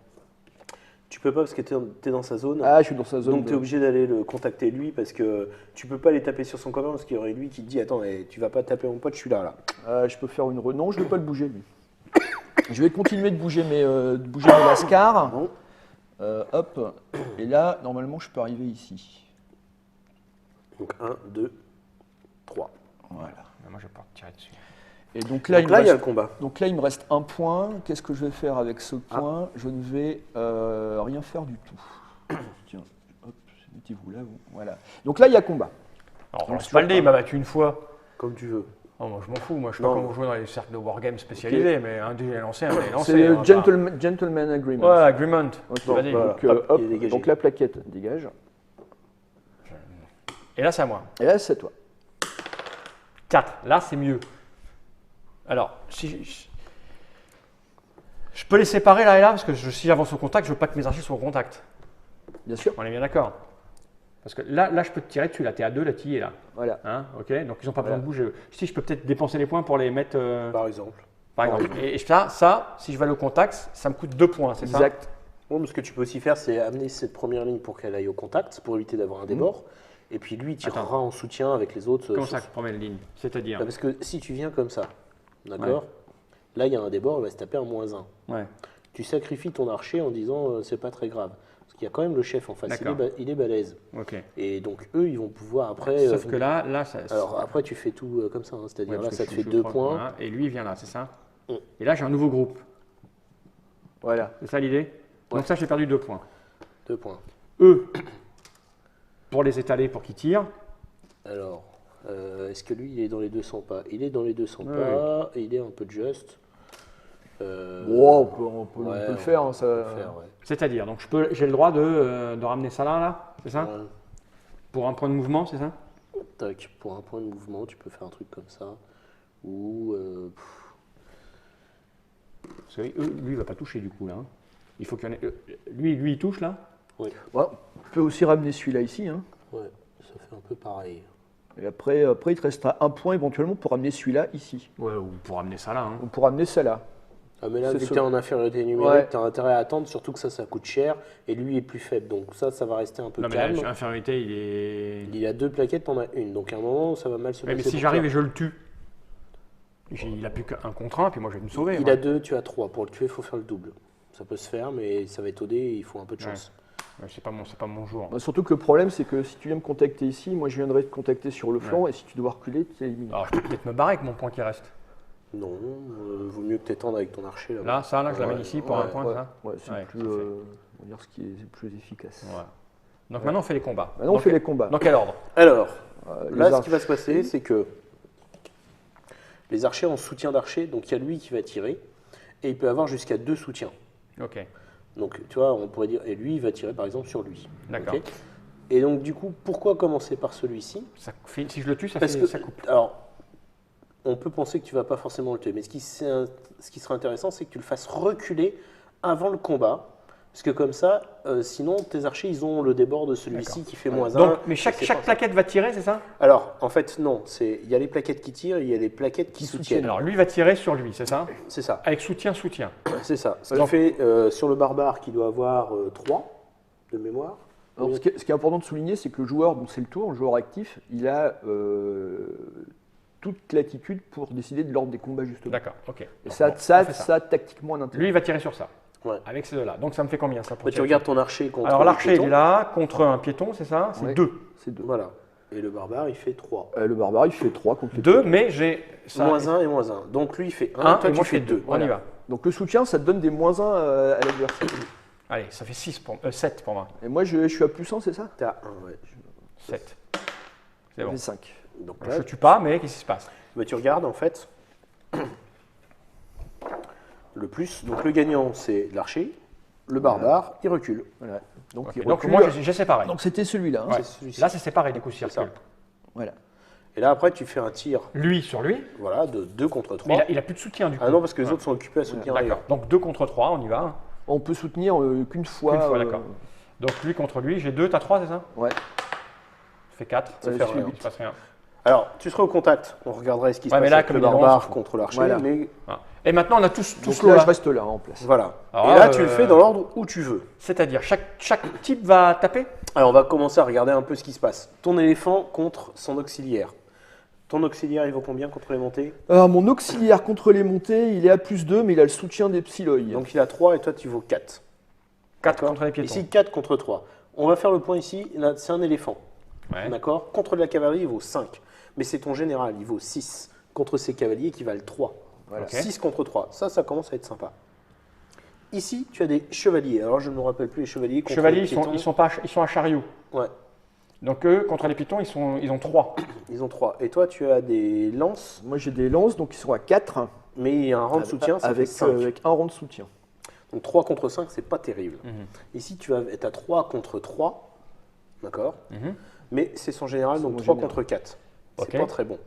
Tu peux pas parce que tu es dans sa zone. Ah, je suis dans sa zone. Donc tu es obligé d'aller le contacter lui parce que tu peux pas aller taper sur son copain parce qu'il y aurait lui qui te dit attends, tu vas pas taper mon pote, je suis là. Je peux faire une non, je vais pas le bouger, lui. Je vais continuer de bouger mes lascars. Bon. Hop. Et là, normalement, je peux arriver ici. Donc 1, 2, 3. Voilà. Mais moi, je vais pas tirer dessus. Et donc là, Donc là, il y a le reste, combat. donc là, il me reste un point. Qu'est-ce que je vais faire avec ce point? Je ne vais rien faire du tout. Tiens, hop, mettez-vous là. Voilà. Donc là, il y a combat. Alors, Non, lance pas le dé, pas. il m'a battu une fois. Comme tu veux. Oh, moi, je m'en fous. Moi, je sais pas Non. comment vous jouez dans les cercles de wargame spécialisés, mais un dé est lancé, un dé est lancé. C'est on le va gentleman agreement. pas- Ouais, agreement. Ok, Vas-y. voilà. Donc, Hop, hop, il est dégagé. donc la plaquette dégage. Et là, c'est à moi. Et là, c'est à toi. 4. Là, c'est mieux. Alors, si je peux les séparer là et là, parce que si j'avance au contact, je veux pas que mes archers soient au contact. Bien sûr. On est bien d'accord. Parce que là, je peux te tirer dessus. Là, tu es à 2, là, tu y es là. Voilà. Hein, ok. Donc, ils n'ont pas besoin Voilà. de bouger. Si je peux peut-être dépenser les points pour les mettre, Par exemple. par exemple. Et ça, si je vais aller au contact, ça me coûte 2 points, c'est ça? Exact. Bon, mais ce que tu peux aussi faire, c'est amener cette première ligne pour qu'elle aille au contact, pour éviter d'avoir un débord. Et puis lui, il tirera Attends. en soutien avec les autres. Comment sauf- ça, première ligne? C'est-à-dire? Bah, parce que si tu viens comme ça, d'accord? Là, il y a un débord, il va se taper un -1. Ouais. Tu sacrifies ton archer en disant c'est pas très grave. Parce qu'il y a quand même le chef en face, D'accord. il est balèze. Ok. Et donc eux, ils vont pouvoir après. Sauf que là, ça. Alors après, tu fais tout comme ça, hein, ouais, c'est-à-dire parce là, que ça te je fait suis 2 trois, points. voilà, et lui, il vient là, c'est ça? Mm. Et là, j'ai un nouveau groupe. Voilà. C'est ça l'idée? Ouais. Donc ça, j'ai perdu 2 points. 2 points. Eux, pour les étaler, pour qu'ils tirent. Alors, est-ce que lui, il est dans les 200 pas? Il est dans les 200 Ouais. pas, et il est un peu juste. Bon, on peut ouais, le faire. on hein, ça... peut le faire, ouais. C'est-à-dire, donc j'ai le droit de ramener ça là, c'est ça? Ouais. Pour un point de mouvement, c'est ça? Tac, pour un point de mouvement, tu peux faire un truc comme ça. Ou. Parce que lui, il va pas toucher du coup là. Hein. Il faut qu'il y en ait. Lui, il touche là? Ouais, on peut aussi ramener celui-là ici. Hein. Ouais, ça fait un peu pareil. Et après, il te restera un point éventuellement pour ramener celui-là ici. Ouais, ou pour ramener ça là. Hein. Ou pour ramener ça là. Ah, mais là, C'est vu que ce- tu es en infériorité numérique, Ouais. tu as intérêt à attendre, surtout que ça coûte cher, et lui est plus faible. Donc ça va rester un peu Non, mais calme. l'infériorité, il est. Il a 2 plaquettes, t'en as une. Donc à un moment, ça va mal se Ouais, passer. mais si pour j'arrive toi. et je le tue, il a plus qu'un contre un, puis moi je vais me sauver. Il moi. a 2, tu as 3. Pour le tuer, il faut faire le double. Ça peut se faire, mais ça va être au dé, il faut un peu de Ouais. chance. Ouais, c'est pas mon jour. Bah, surtout que le problème, c'est que si tu viens me contacter ici, moi je viendrai te contacter sur le flanc, et si tu dois reculer, tu es éliminé. Alors je peux peut-être me barrer avec mon point qui reste. Non, vaut mieux que t'étendes avec ton archer. Là, ça, là, je l'amène Ouais, ici pour ouais, un point, ouais, ça? ouais, c'est Ouais, plus. tout à fait. va dire ce qui est le plus efficace. Ouais. Donc maintenant, on fait les combats. Maintenant, on fait les combats. Dans quel ordre? Alors, Les là, ce qui archers. va se passer, c'est que les archers ont soutien d'archer, donc il y a lui qui va tirer, et il peut avoir jusqu'à 2 soutiens. Ok, Donc, tu vois, on pourrait dire, et lui, il va tirer par exemple sur lui. d'accord. Ok. Et donc, du coup, pourquoi commencer par celui-ci? Si je le tue, ça Parce que, ça coupe. alors, on peut penser que tu vas pas forcément le tuer, mais ce qui serait intéressant, c'est que tu le fasses reculer avant le combat, parce que comme ça, sinon, tes archers, ils ont le débord de celui-ci D'accord. qui fait -1. Donc, mais et chaque c'est pas ça. plaquette va tirer, c'est ça? Alors, en fait, non. Il y a les plaquettes qui tirent, il y a les plaquettes qui soutiennent. Alors, lui va tirer sur lui, c'est ça? C'est ça. Avec soutien. C'est ça. Ce qui Donc- fait sur le barbare qui doit avoir 3 de mémoire. Alors, ce qui est important de souligner, c'est que le joueur, dont c'est le tour, le joueur actif, il a toute latitude pour décider de l'ordre des combats, justement. D'accord, ok. Et Donc, ça, bon, ça, on fait ça, tactiquement, un intérêt. Lui, il va tirer sur ça. Ouais. Avec ces deux-là. Donc, ça me fait combien ça pour Bah, tu tirer? regardes ton archer contre Alors, le l'archer, il piéton. est là, contre un piéton, c'est ça? C'est Ouais. 2. C'est 2. Voilà. Et le barbare, il fait 3. Le barbare, il fait 3 contre les 2, mais j'ai ça. -1 et -1. Donc lui, il fait 1, Un, toi, et tu moi, je fais fais 2. 2. On y va. Donc le soutien, ça te donne des -1 à l'adversaire. Allez, ça fait 7 pour moi. Et moi, je suis à +100, c'est ça? T'as 1, ouais. 7. C'est Ça bon. fait 5. Donc Je là, ne tue pas, mais qu'est-ce qui se passe? bah, tu regardes, en fait, le plus. Donc le gagnant, c'est l'archer. Le barbare, il recule. Voilà. Donc, Ok, il donc recule. moi, j'ai séparé. Donc c'était celui-là. hein. Ouais. c'est celui-ci. Là, c'est séparé, du coup, s'il C'est ça. recule. Voilà. Et là, après, tu fais un tir, Lui sur lui, voilà, de 2 contre 3. mais il a plus de soutien, du coup. Ah non, parce que les Ouais. autres sont occupés à soutenir D'accord. ailleurs. Donc 2 contre 3, on y va. On peut soutenir qu'une fois. Une fois, d'accord. Donc lui contre lui, j'ai 2, t'as 3, c'est ça? Ouais. Ça fait 4. Ça Ouais, fait je rien. suis Il se passe rien. Alors, tu serais au contact. On regarderait ce qui se Ouais, passe mais là, avec comme le il est loin, on barbare s'en fout. contre l'archer. Voilà. Mais Voilà. Et maintenant, on a tous Donc l'eau là, là. je reste là, en place. voilà. Alors et là, là, tu le fais dans l'ordre où tu veux. C'est-à-dire, chaque type va taper? Alors, on va commencer à regarder un peu ce qui se passe. Ton éléphant contre son auxiliaire. Ton auxiliaire, il vaut combien contre les montées? Alors, mon auxiliaire contre les montées, il est à +2, mais il a le soutien des psyloi. Donc, il a 3 et toi, tu vaux 4. 4 D'accord. contre les piétons. Ici, 4 contre 3. On va faire le point ici. Là, c'est un éléphant. Ouais. D'accord. Contre de la cavalerie, il vaut 5. Mais c'est ton général, il vaut 6. Contre ses cavaliers qui valent 3. Voilà. Ok. 6 contre 3. Ça commence à être sympa. Ici, tu as des chevaliers. Alors, je ne me rappelle plus les chevaliers. Contre Chevaliers, les piétons. ils sont à chariot. Ouais, Donc eux, contre les piétons, ils ont 3. ils ont 3. Et toi, tu as des lances, Moi, j'ai des lances, donc ils sont à 4. mais il y a un rang de soutien, ça fait avec, 5. avec un rang de soutien. Donc 3 contre 5, c'est pas terrible. Mhm. Ici, tu vas être à 3 contre 3. D'accord. Mhm. Mais c'est son général, C'est donc mon 3 général. contre 4. C'est Ok. pas très bon.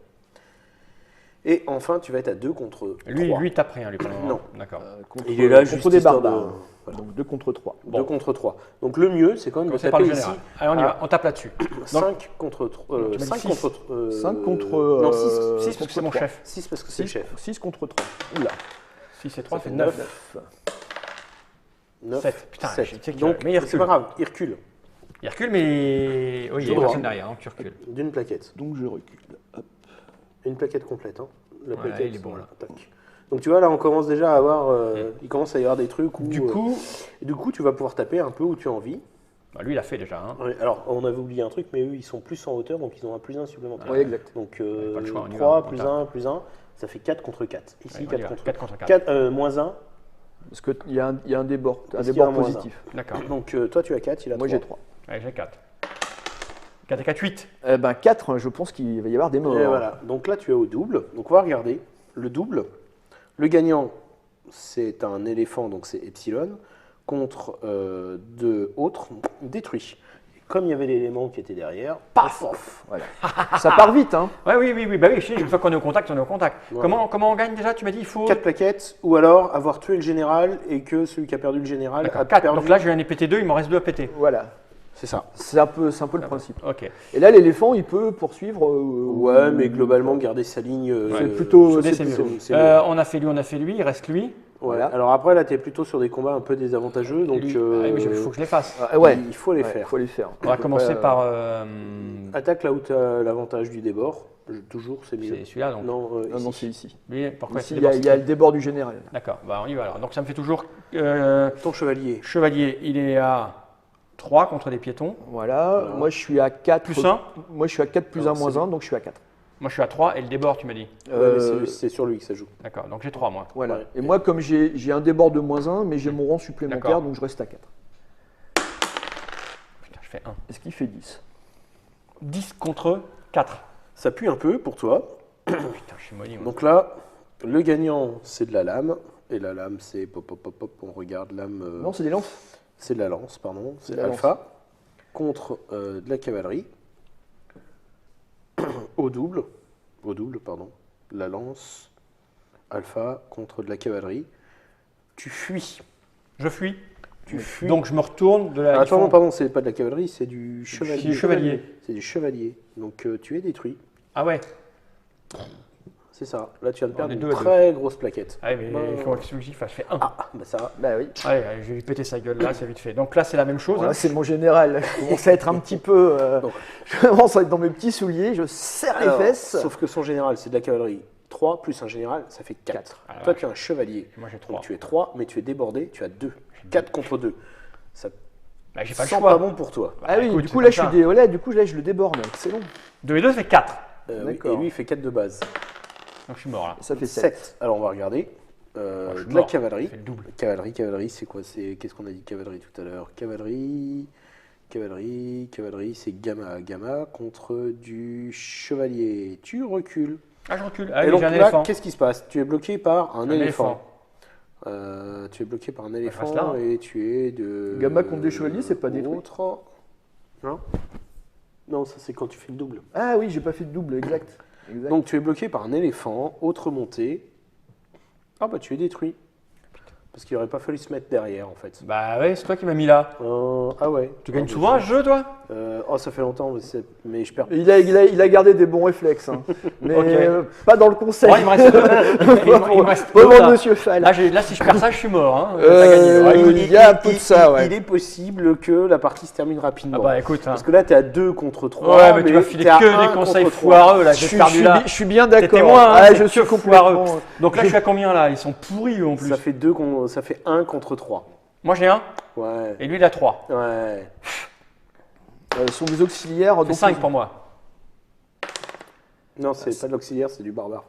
Et enfin, tu vas être à 2 contre 3. Lui tape rien, lui, pour le moment. Non. D'accord. Contre, Il est là contre juste des histoire barbares. de- voilà. Donc 2 contre 3. 2 contre 3. Donc le mieux, c'est quand même de Commencez par taper le ici général. Allez, on y va, on tape là-dessus. 5 contre 3. tu m'as dit 5 six. contre. 5 contre. Non, 6. 6 parce que c'est mon chef. 6 parce que c'est le chef. 6 contre 3. Oula. 6 et 3, Ça c'est fait 9. 9. 7. Putain, 7. j'ai dit que- Donc, mais il c'est recule. pas grave, il recule Il recule, mais. Oui, il y a Tout droit. personne derrière, donc tu recules. d'une plaquette. Donc je recule. Hop. Une plaquette complète. Hein. La Ouais, plaquette, il est bon, là. tac. Donc tu vois, là, on commence déjà à avoir. Il commence à y avoir des trucs où. Du coup, et du coup, tu vas pouvoir taper un peu où tu as envie. bah, lui, il a fait déjà. Hein. Ouais, alors, on avait oublié un truc, mais eux, ils sont plus en hauteur, donc ils ont un plus 1 supplémentaire. Oui, exact. Donc pas le choix, on y 3 va, on plus tape. 1 plus 1, ça fait 4 contre 4. Ici, Allez, on y 4 va. contre 4 contre 4. 4. Moins 1. Parce qu'il y, a un débord. Un Parce qu'il y a débord un moins positif. D'accord. Donc toi, tu as 4, il a 3. Moi j'ai 3. Allez, j'ai 4. 4 et 4, 8. Ben 4, je pense qu'il va y avoir des morts. Et voilà. Donc là, tu es au double. Donc on va regarder le double. Le gagnant, c'est un éléphant, donc c'est epsilon, contre deux autres détruits. Et comme il y avait l'élément qui était derrière, Paf. Voilà. Ça part vite, hein. Ouais, oui. Bah oui, je sais, une fois qu'on est au contact, on est au contact. Voilà. Comment on gagne déjà? Tu m'as dit il faut. 4 plaquettes, ou alors avoir tué le général et que celui qui a perdu le général a D'accord, 4. perdu. Donc là, je viens de péter 2, il m'en reste 2 à péter. Voilà. C'est ça. C'est un peu le principe. Ok. Et là, l'éléphant, il peut poursuivre. Ouais, mais globalement, garder sa ligne. C'est plutôt- Sauter, c'est mieux. c'est mieux. On a fait lui, il reste lui. Ouais. Voilà. Alors après, là, tu es plutôt sur des combats un peu désavantageux, donc Lui. Ah, mais il faut que je les fasse. Ouais. il faut les Ouais, faire. faut les faire. On va commencer par. Attaque là où tu as l'avantage du débord. Toujours, c'est mieux. C'est celui-là, donc. Non, Non, non, ici. c'est ici. Lui, pourquoi Ici, c'est il y, a, d'abord- il y a le débord du général. D'accord, bah on y va alors. Donc ça me fait toujours. Ton chevalier. Chevalier, il est à 3 contre les piétons. Voilà. Voilà. Moi, je suis à 4. Plus 1. Moi, je suis à 4 plus Alors, 1 moins c'est 1, donc je suis à 4. Moi je suis à 3 et le débord, tu m'as dit. Ouais, mais c'est sur lui que ça joue. D'accord, donc j'ai 3 moi. Voilà. Ouais. Et moi, comme j'ai un débord de moins 1, mais j'ai mon rang supplémentaire, D'accord. donc je reste à 4. Je fais 1. Est-ce qu'il fait 10? 10 contre 4. Ça pue un peu pour toi. Putain, je suis maudit. Moi. Donc là, le gagnant, c'est de la lame. Et la lame, c'est on regarde lame. Non, c'est des lances. C'est de la lance, pardon. C'est de la alpha. Contre de la cavalerie. Au double, pardon. La lance. Alpha contre de la cavalerie. Tu fuis. Je fuis. Tu fuis. Donc je me retourne de la. Attends, pardon, c'est pas de la cavalerie, c'est du chevalier. C'est du chevalier. C'est du chevalier. Donc tu es détruit. Ah ouais. C'est ça. Là, tu viens de perdre est une deux à deux. très grosse plaquette. Ah mais Bah, il faut que je fasse. Je fais 1. Ah, bah ça. Bah oui. Allez, allez, je vais lui péter sa gueule là, c'est vite fait. Donc là, c'est la même chose. Voilà, hein. c'est mon général. Je commence à être un petit peu. Donc. Je commence à être dans mes petits souliers. Je serre Alors, les fesses. Sauf que son général, c'est de la cavalerie. 3 plus un général, ça fait 4. Quatre. Ah, Toi, ouais. tu es un chevalier. Moi, j'ai Donc 3. tu es 3, mais tu es débordé, tu as 2. 4 contre 2. Ça Bah, j'ai pas le sent choix. pas bon pour toi. Ah oui, écoute, du c'est coup, là, comme ça. du coup, là, je le déborde. C'est long. 2 et 2, ça fait 4. Oui, D'accord. et lui, il fait 4 de base. Donc je suis mort là. Ça fait 7. 7. Alors, on va regarder. je suis De la mort. cavalerie. C'est le double. Cavalerie, c'est quoi? Qu'est-ce qu'on a dit cavalerie tout à l'heure? Cavalerie, c'est gamma contre du chevalier. Tu recules. Ah, je recule. Ah, Et oui, donc j'ai un là, éléphant. qu'est-ce qui se passe? Tu es bloqué par un éléphant. éléphant. Tu es bloqué par un je reste éléphant là, hein. et tu es de. Gamma contre des chevaliers, c'est pas détruit. Autre. Non. Non, ça c'est quand tu fais le double. Ah oui, j'ai pas fait de double, exact. Donc tu es bloqué par un éléphant, autre montée. Ah bah tu es détruit. Parce qu'il aurait pas fallu se mettre derrière en fait. Bah ouais, c'est toi qui m'as mis là. Ah ouais. Tu gagnes souvent un jeu, toi? Oh ça fait longtemps, mais je perds. Il a gardé des bons réflexes, hein. Mais Ok. pas dans le conseil. Oh, il me reste. il me reste Pas deux, pour là. Monsieur Fall. Là, si je perds ça, je suis mort. Hein. T'as gagné. Ouais, écoute. il y a un peu de ça, ouais. Il est possible que la partie se termine rapidement. Ah bah écoute. Hein. Parce que là, t'es à 2 contre 3. Ouais, mais tu vas filer que des conseils foireux là. J'ai perdu là. Je suis bien d'accord. témoin, hein, Ah, c'est je que suis foireux. complètement. Donc là, je suis à combien là? Ils sont pourris en plus. Ça fait 1 contre 3. Moi, j'ai 1 Ouais. et lui, il a 3. Ouais. Sont des auxiliaires. C'est donc 5 pour moi. Non, c'est pas de l'auxiliaire, c'est du barbare.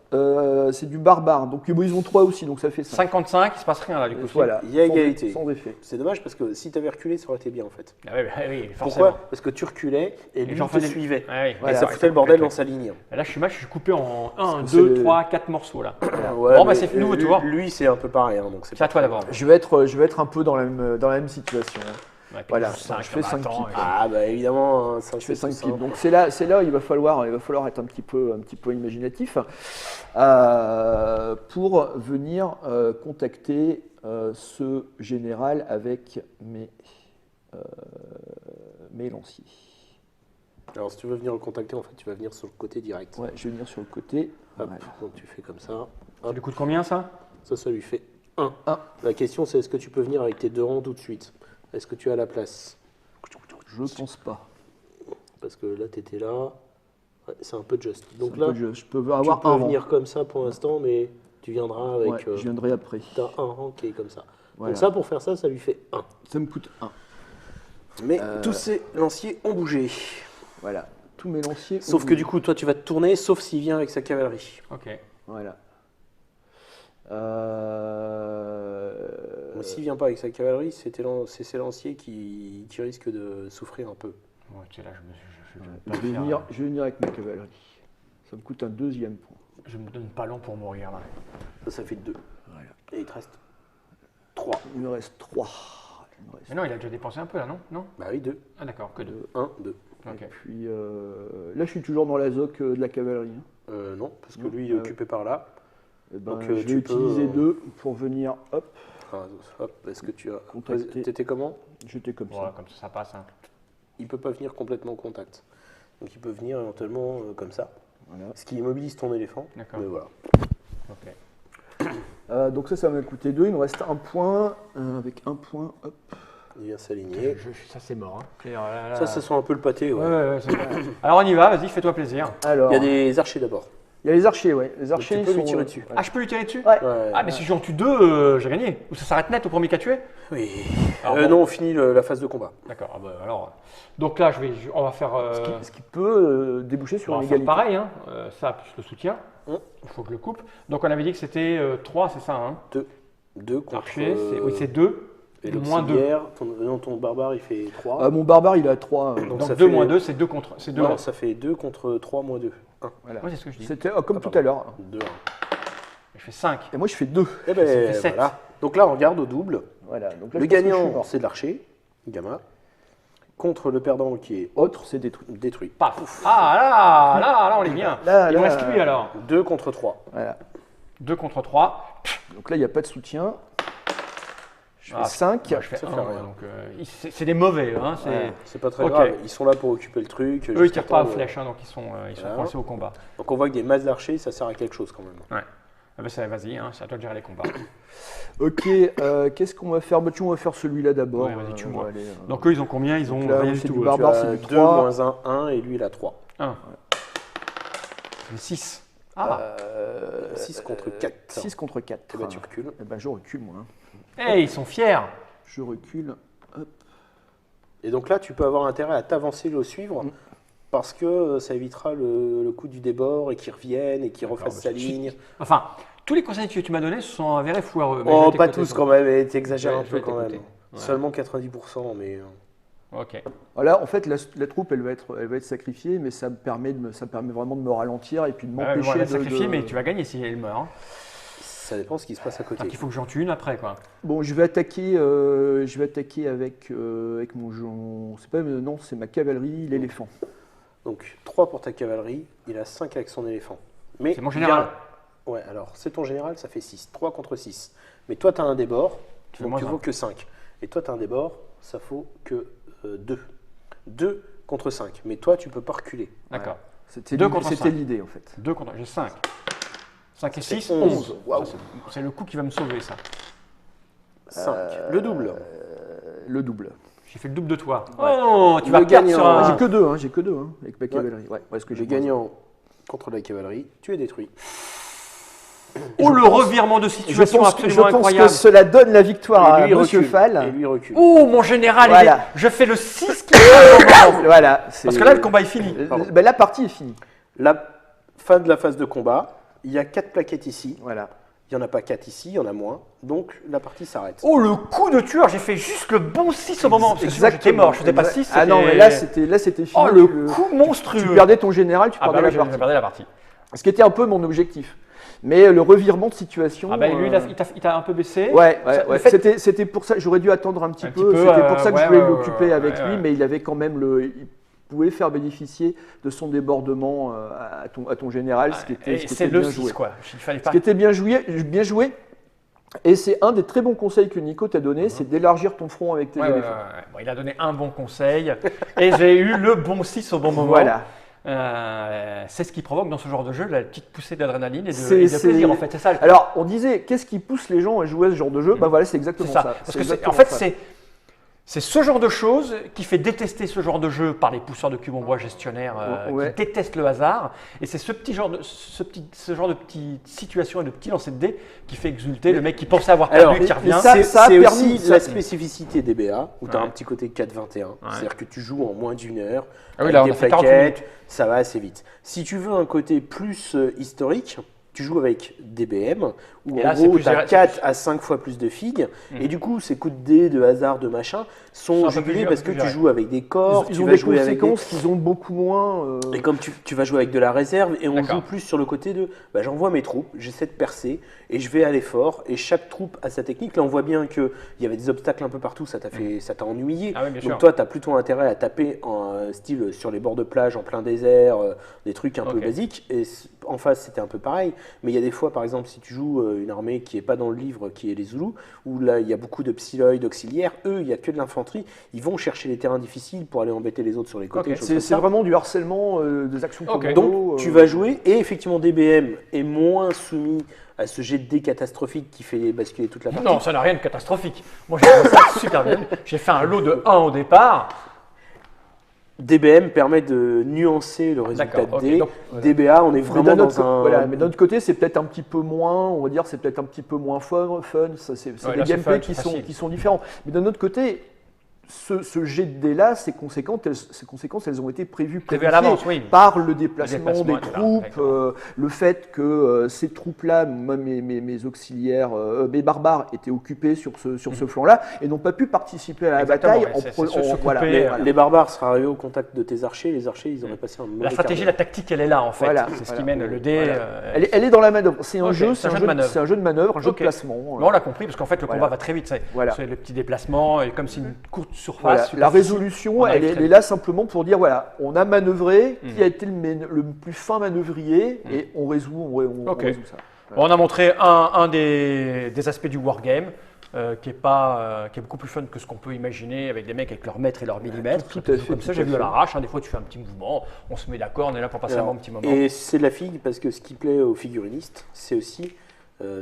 c'est du barbare. Donc ils ont 3 aussi, donc ça fait 5. 55, il se passe rien là du coup. Voilà. Il y a Sans- égalité. Sans effet. C'est dommage parce que si t'avais reculé, ça aurait été bien en fait. Ah oui, oui, forcément. Pourquoi? Parce que tu reculais et lui j'en te faisais- suivait. Ah oui. Et Voilà. ça foutait le bordel dans sa ligne. Là, je suis mal, je suis coupé en 1, que 2, c'est- 3, 4 morceaux là. Ouais, Bon, bah, mais c'est nouveau tour. Lui, c'est un peu pareil. Hein, donc C'est à toi d'abord. Je vais être un peu dans la même situation. hein. Ouais, puis Voilà, cinq, je fais bah, 5 attends, pips. Ah bah évidemment, hein, ça Je fais c'est 5 tout pips. simple. Donc c'est là où il va falloir être un petit peu imaginatif pour venir contacter ce général avec mes lanciers. Alors si tu veux venir le contacter, en fait, tu vas venir sur le côté direct. Ouais, je vais venir sur le côté. Hop, Voilà. donc tu fais comme ça. Ça lui coûte combien ça? Ça lui fait 1. Un. La question c'est est-ce que tu peux venir avec tes 2 rangs tout de suite? Est-ce que tu as la place? Je pense pas. Parce que là, tu étais là. Ouais, c'est un peu juste. Donc C'est là, un peu de jeu. je peux tu avoir peux un rang. venir comme ça pour l'instant, mais tu viendras avec. Ouais, je viendrai après. T'as un rang qui est comme ça. Voilà. Donc ça, pour faire ça, ça lui fait 1. Ça me coûte 1. Mais tous ces lanciers ont bougé. Voilà. Tous mes lanciers. Sauf ont que bougé. du coup, toi, tu vas te tourner, sauf s'il vient avec sa cavalerie. Ok. Voilà. Donc, s'il vient pas avec sa cavalerie, c'est ces lanciers qui risquent de souffrir un peu. Bon, tu sais, là, Je vais venir avec ma cavalerie. Ça me coûte un 2e point. je me donne pas long pour mourir là. Ça fait 2. Voilà. Et il te reste 3. Il me reste 3. Mais non, il a déjà dépensé un peu là, non? Non? Bah oui, 2. Ah d'accord, que 2. 1, 2. Ok. Et puis là, je suis toujours dans la zoc de la cavalerie. hein. Non, parce que Non, lui, il est occupé par là. Eh ben, Donc, je vais tu peux, utiliser 2 pour venir. Hop, Ah, hop, est-ce que tu as. Contacter. T'étais comment? j'étais comme Voilà, ça. comme ça passe. Hein. Il peut pas venir complètement en contact. Donc il peut venir éventuellement comme ça. Voilà. Ce qui immobilise ton éléphant. D'accord. Mais voilà. Ok. Donc ça m'a coûté 2. Il me reste un point. Avec un point, hop. Il vient s'aligner. Ça c'est mort. Hein. Là, Ça sent un peu le pâté. Ouais, Ouais. ouais, c'est bon. Alors on y va, vas-y, fais-toi plaisir. Alors, Il y a des archers d'abord. les archers, ouais. Les Donc, archers, tu peux ils lui sont, tirer dessus. ouais. Ah, je peux lui tirer dessus? Ouais. Ouais. Ah, mais si j'en tue 2, j'ai gagné. Ou ça s'arrête net au premier qu'a tué? Oui. Alors, bon. Non, on finit la phase de combat. D'accord, ah bah, alors. Donc là, on va faire. Ce qui peut déboucher sur On une va faire égalité. pareil, hein. Ça plus le soutien. Hum. Il faut que je le coupe. Donc on avait dit que c'était 3, c'est ça, hein? 2 contre. Archer, oui, c'est 2. Et Moins l'auxiliaire, ton barbare, il fait 3. Mon barbare, il a 3. Donc ça 2 fait- moins 2, c'est 2 contre. C'est 2. Non, ça fait 2 contre 3 moins 2. 1. Voilà. Ouais, c'est ce que je dis. C'était comme Ah, tout pardon. à l'heure. 2, Je fais 5. Et moi, je fais 2. Et Ça fait ben 7. voilà. Donc là, on regarde au double. Voilà. Donc là, Le je pense que je suis gagnant, mort. c'est de l'archer, gamma, contre le perdant qui est Autre, c'est détruit. détruit. Paf. Ah, là, on est bien. Là, Il me là, reste lui alors. 2 contre 3. Voilà. 2 contre 3. Donc là, il n'y a pas de soutien. Je fais Ah, 5. Bah, je fais Ça 1. fait rien. Donc, c'est des mauvais. Hein, c'est- Ouais. C'est pas très Ok. grave, ils sont là pour occuper le truc. Eux, ils jusqu'à tirent pas aux temps de- flèches, hein, donc ils sont Voilà. coincés au combat. Donc on voit que des masses d'archers, ça sert à quelque chose quand même. Ouais. Ah bah, vas-y, hein, c'est à toi de gérer les combats. Ok, qu'est-ce qu'on va faire? Bah, on va faire celui-là d'abord. Ouais, vas-y, tue-moi. on va aller, Donc eux, ils ont combien? Ils ont Donc là, rien du c'est tout. du eux. barbare. Tu c'est as du 2 3. moins 1, 1 et lui il a 3. 1. C'est 6. Ah. 6 contre 4. 6 contre 4. Et bah tu recules. Eh ben, je recule, moi. Ils sont fiers. Je recule. Et donc là, tu peux avoir intérêt à t'avancer, le suivre, parce que ça évitera le coup du débord et qu'il revienne et qu'il refasse bah, sa ligne. Enfin, tous les conseils que tu m'as donnés se sont avérés foireux. mais Oh, je vais pas t'écouter, tous toi. quand même, et t'exagères Ouais, un je peu vais quand même. t'écouter. Ouais. Seulement 90%, mais... Ok. Voilà, en fait, la troupe, elle va être sacrifiée, mais ça me permet vraiment de me ralentir et puis de Bah ouais, m'empêcher bon, elle va de... sacrifier, mais tu vas gagner si elle meurt. Hein. Ça dépend ce qui se passe à côté. Donc il faut que j'en tue une après, quoi. Bon, je vais attaquer avec mon... C'est pas... Non, c'est ma cavalerie, l'éléphant. Donc 3 pour ta cavalerie, il a 5 avec son éléphant. Mais C'est mon général. Ouais, alors c'est ton général, ça fait 6. 3 contre 6. Mais toi, tu as un débord, fais donc moins tu un. vaux que 5. Et toi, tu as un débord, ça vaut que 2. 2 contre 5. Mais toi, tu peux pas reculer. D'accord. C'était Deux l'idée- contre c'était cinq. l'idée, en fait. 2 contre. J'ai 5. 5 et Ça fait 6, 11. 11. Waouh. C'est le coup qui va me sauver, ça. 5. Le double. Le double. J'ai fait le double de toi. Oh, tu vas Le perdre gagnant. sur Ah, un. j'ai que deux, avec ma cavalerie. Ouais, ce que Le j'ai gagnant contre la cavalerie, tu es détruit. Oh, le revirement de Je situation pense, absolument que incroyable. cela donne la victoire à Et lui, il Monsieur recule. Fall. Et lui, il recule. Oh, mon général, Voilà. je fais le 6 qui est Voilà. c'est- Parce que là, le combat est fini. Pardon. Ben, la partie est finie. La fin de la phase de combat, il y a 4 plaquettes ici. Voilà. Il n'y en a pas 4 ici, il y en a moins. Donc la partie s'arrête. Oh, le coup de tueur, j'ai fait juste le bon 6 au moment. Parce que sinon, j'étais mort, je faisais pas 6. Ah non, mais là c'était fini. Oh, le Tu- coup monstrueux. Tu perdais ton général, tu Ah bah perdais oui, la j'ai partie. perdu la partie. Ce qui était un peu mon objectif. Mais le revirement de situation. Ah bah lui, il t'a un peu baissé. Ouais, Ça, ouais. le fait- C'était pour ça. J'aurais dû attendre un petit Un peu. petit peu, C'était pour ça que ouais, je voulais ouais, l'occuper ouais, avec ouais, lui, ouais. mais il avait quand même il pouvait faire bénéficier de son débordement à ton général, ce qui était, Et ce qui c'est était le bien 6, joué. quoi. Il fallait Ce pas. qui était bien joué. Et c'est un des très bons conseils que Nico t'a donné, c'est d'élargir ton front avec tes Ouais, ouais, éléphants. ouais. Bon, il a donné un bon conseil et j'ai eu le bon 6 au bon moment. Voilà. C'est ce qui provoque dans ce genre de jeu la petite poussée d'adrénaline et de C'est- plaisir en fait. C'est ça. Alors, on disait, qu'est-ce qui pousse les gens à jouer à ce genre de jeu Bah voilà, c'est C'est exactement ça. ça. Parce que exactement en fait, ça. c'est ce genre de choses qui fait détester ce genre de jeu par les pousseurs de cubes en bois gestionnaires Ouais. qui détestent le hasard. Et c'est ce genre de petites situations et de petits lancers de dés qui fait exulter le mec qui pensait avoir perdu Alors, et qui revient. ça c'est a c'est permis- aussi ça- la spécificité des BA, où tu as Ouais. un petit côté 4-21. C'est-à-dire que tu joues en moins d'une heure, Ah oui, avec là, on des a fait 40 plaquettes, ça va assez vite. Si tu veux un côté plus historique, tu joues avec DBM, où Et en là, c'est gros, plus tu as direct, 4 à 5 fois plus de figues, et du coup, ces coups de dés, de hasard, de machin, Sont un sont peu jugulés plus parce que direct. tu joues avec des corps, Ils tu ont vas des jouer avec des... conséquences qu'ils ont beaucoup moins. Et comme tu vas jouer avec de la réserve, et on D'accord. joue plus sur le côté de bah, j'envoie mes troupes, j'essaie de percer, et je vais aller fort, et chaque troupe a sa technique. Là, on voit bien qu'il y avait des obstacles un peu partout, ça t'a ennuyé. Ah oui, bien Donc sûr. toi, tu as plutôt intérêt à taper en style sur les bords de plage, en plein désert, des trucs un peu Ok. basiques. Et en face, c'était un peu pareil. Mais il y a des fois, par exemple, si tu joues une armée qui n'est pas dans le livre, qui est les Zoulous, où là, il y a beaucoup de psyloïdes auxiliaires, eux, il n'y a que de l'infanterie, ils vont chercher les terrains difficiles pour aller embêter les autres sur les côtés. Ok. choses C'est comme ça. vraiment du harcèlement des actions Ok. commando. Donc, tu vas jouer, et effectivement, DBM est moins soumis à ce jet de dés catastrophique qui fait basculer toute la partie. Non, ça n'a rien de catastrophique. Moi, j'ai fait ça super bien. J'ai fait un lot de 1 au départ. DBM permet de nuancer le résultat D'accord, de ok, dés. donc, DBA, on est Mais vraiment d'un dans autre, un... voilà, mais d'un autre côté, c'est peut-être un petit peu moins, on va dire, c'est peut-être un petit peu moins fun. Ça, c'est Ouais, des là, c'est gameplays fun, c'est facile. qui sont différents. Mais d'un autre côté, ce jet de dés-là, ces conséquences, elles ont été prévues à l'avance, oui. par le déplacement des etc. troupes, D'accord. le fait que ces troupes-là, moi, mes auxiliaires, mes barbares étaient occupés sur ce flanc-là et n'ont pas pu participer à la Exactement, bataille. ouais, c'est se voilà, couper, mais voilà. Les barbares seraient arrivés au contact de tes archers, les archers ils auraient passé un mauvais La stratégie, la tactique, elle est là en fait. Voilà, C'est ce voilà. qui mène le dé. Voilà. Elle est dans la manœuvre. C'est un Ok, jeu, c'est un jeu de manœuvre. c'est un jeu de manœuvre, un jeu Ok. de placement. Mais on l'a compris parce qu'en fait le Voilà. combat va très vite. C'est Voilà. le petit déplacement et comme c'est une courte surface. Voilà. super La difficile, résolution, on elle arrive est très vite. là simplement pour dire voilà, on a manœuvré, qui Mhm. a été le plus fin manœuvrier, et on résout Ok. ça. Bon, on a montré un des aspects du wargame qui est beaucoup plus fun que ce qu'on peut imaginer avec des mecs avec leur mètre et leur millimètre. tout à fait, Comme ça, tout j'ai à vu fait. à l'arrache. Des fois, tu fais un petit mouvement, on se met d'accord, on est là pour passer un bon petit moment. Et c'est de la figue parce que ce qui plaît aux figurinistes, c'est aussi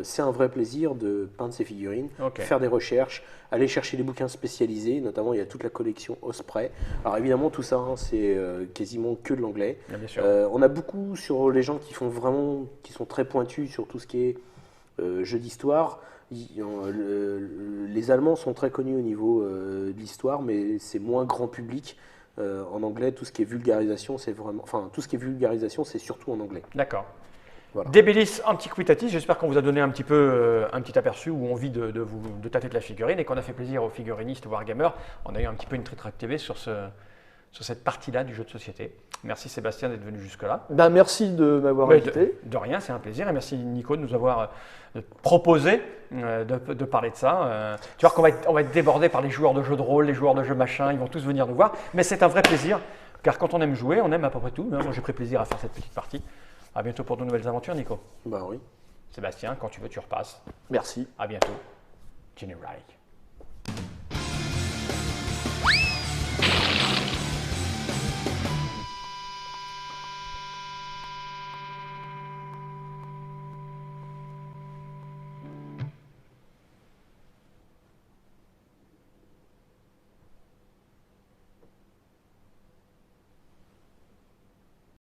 c'est un vrai plaisir de peindre ses figurines, Ok. faire des recherches, aller chercher des bouquins spécialisés, notamment il y a toute la collection Osprey. Alors évidemment tout ça hein, c'est quasiment que de l'anglais. Bien sûr. On a beaucoup sur les gens qui sont très pointus sur tout ce qui est jeu d'histoire. Les Allemands sont très connus au niveau de l'histoire, mais c'est moins grand public. En anglais, tout ce qui est vulgarisation, c'est surtout en anglais. D'accord. Voilà. Debelis Antiquitatis, j'espère qu'on vous a donné un petit aperçu ou envie de tâter de la figurine et qu'on a fait plaisir aux figurinistes wargamers. On a eu un petit peu une Trick Track TV sur cette partie-là du jeu de société. Merci Sébastien d'être venu jusque-là. Ben, merci de m'avoir Mais invité. de rien, c'est un plaisir et merci Nico de nous avoir proposé de parler de ça. Tu vois qu'on va être débordé par les joueurs de jeux de rôle, les joueurs de jeux machin, ils vont tous venir nous voir, mais c'est un vrai plaisir car quand on aime jouer, on aime à peu près tout. Moi j'ai pris plaisir à faire cette petite partie. À bientôt pour de nouvelles aventures Nico. Bah oui. Sébastien, quand tu veux tu repasses. Merci. À bientôt. General.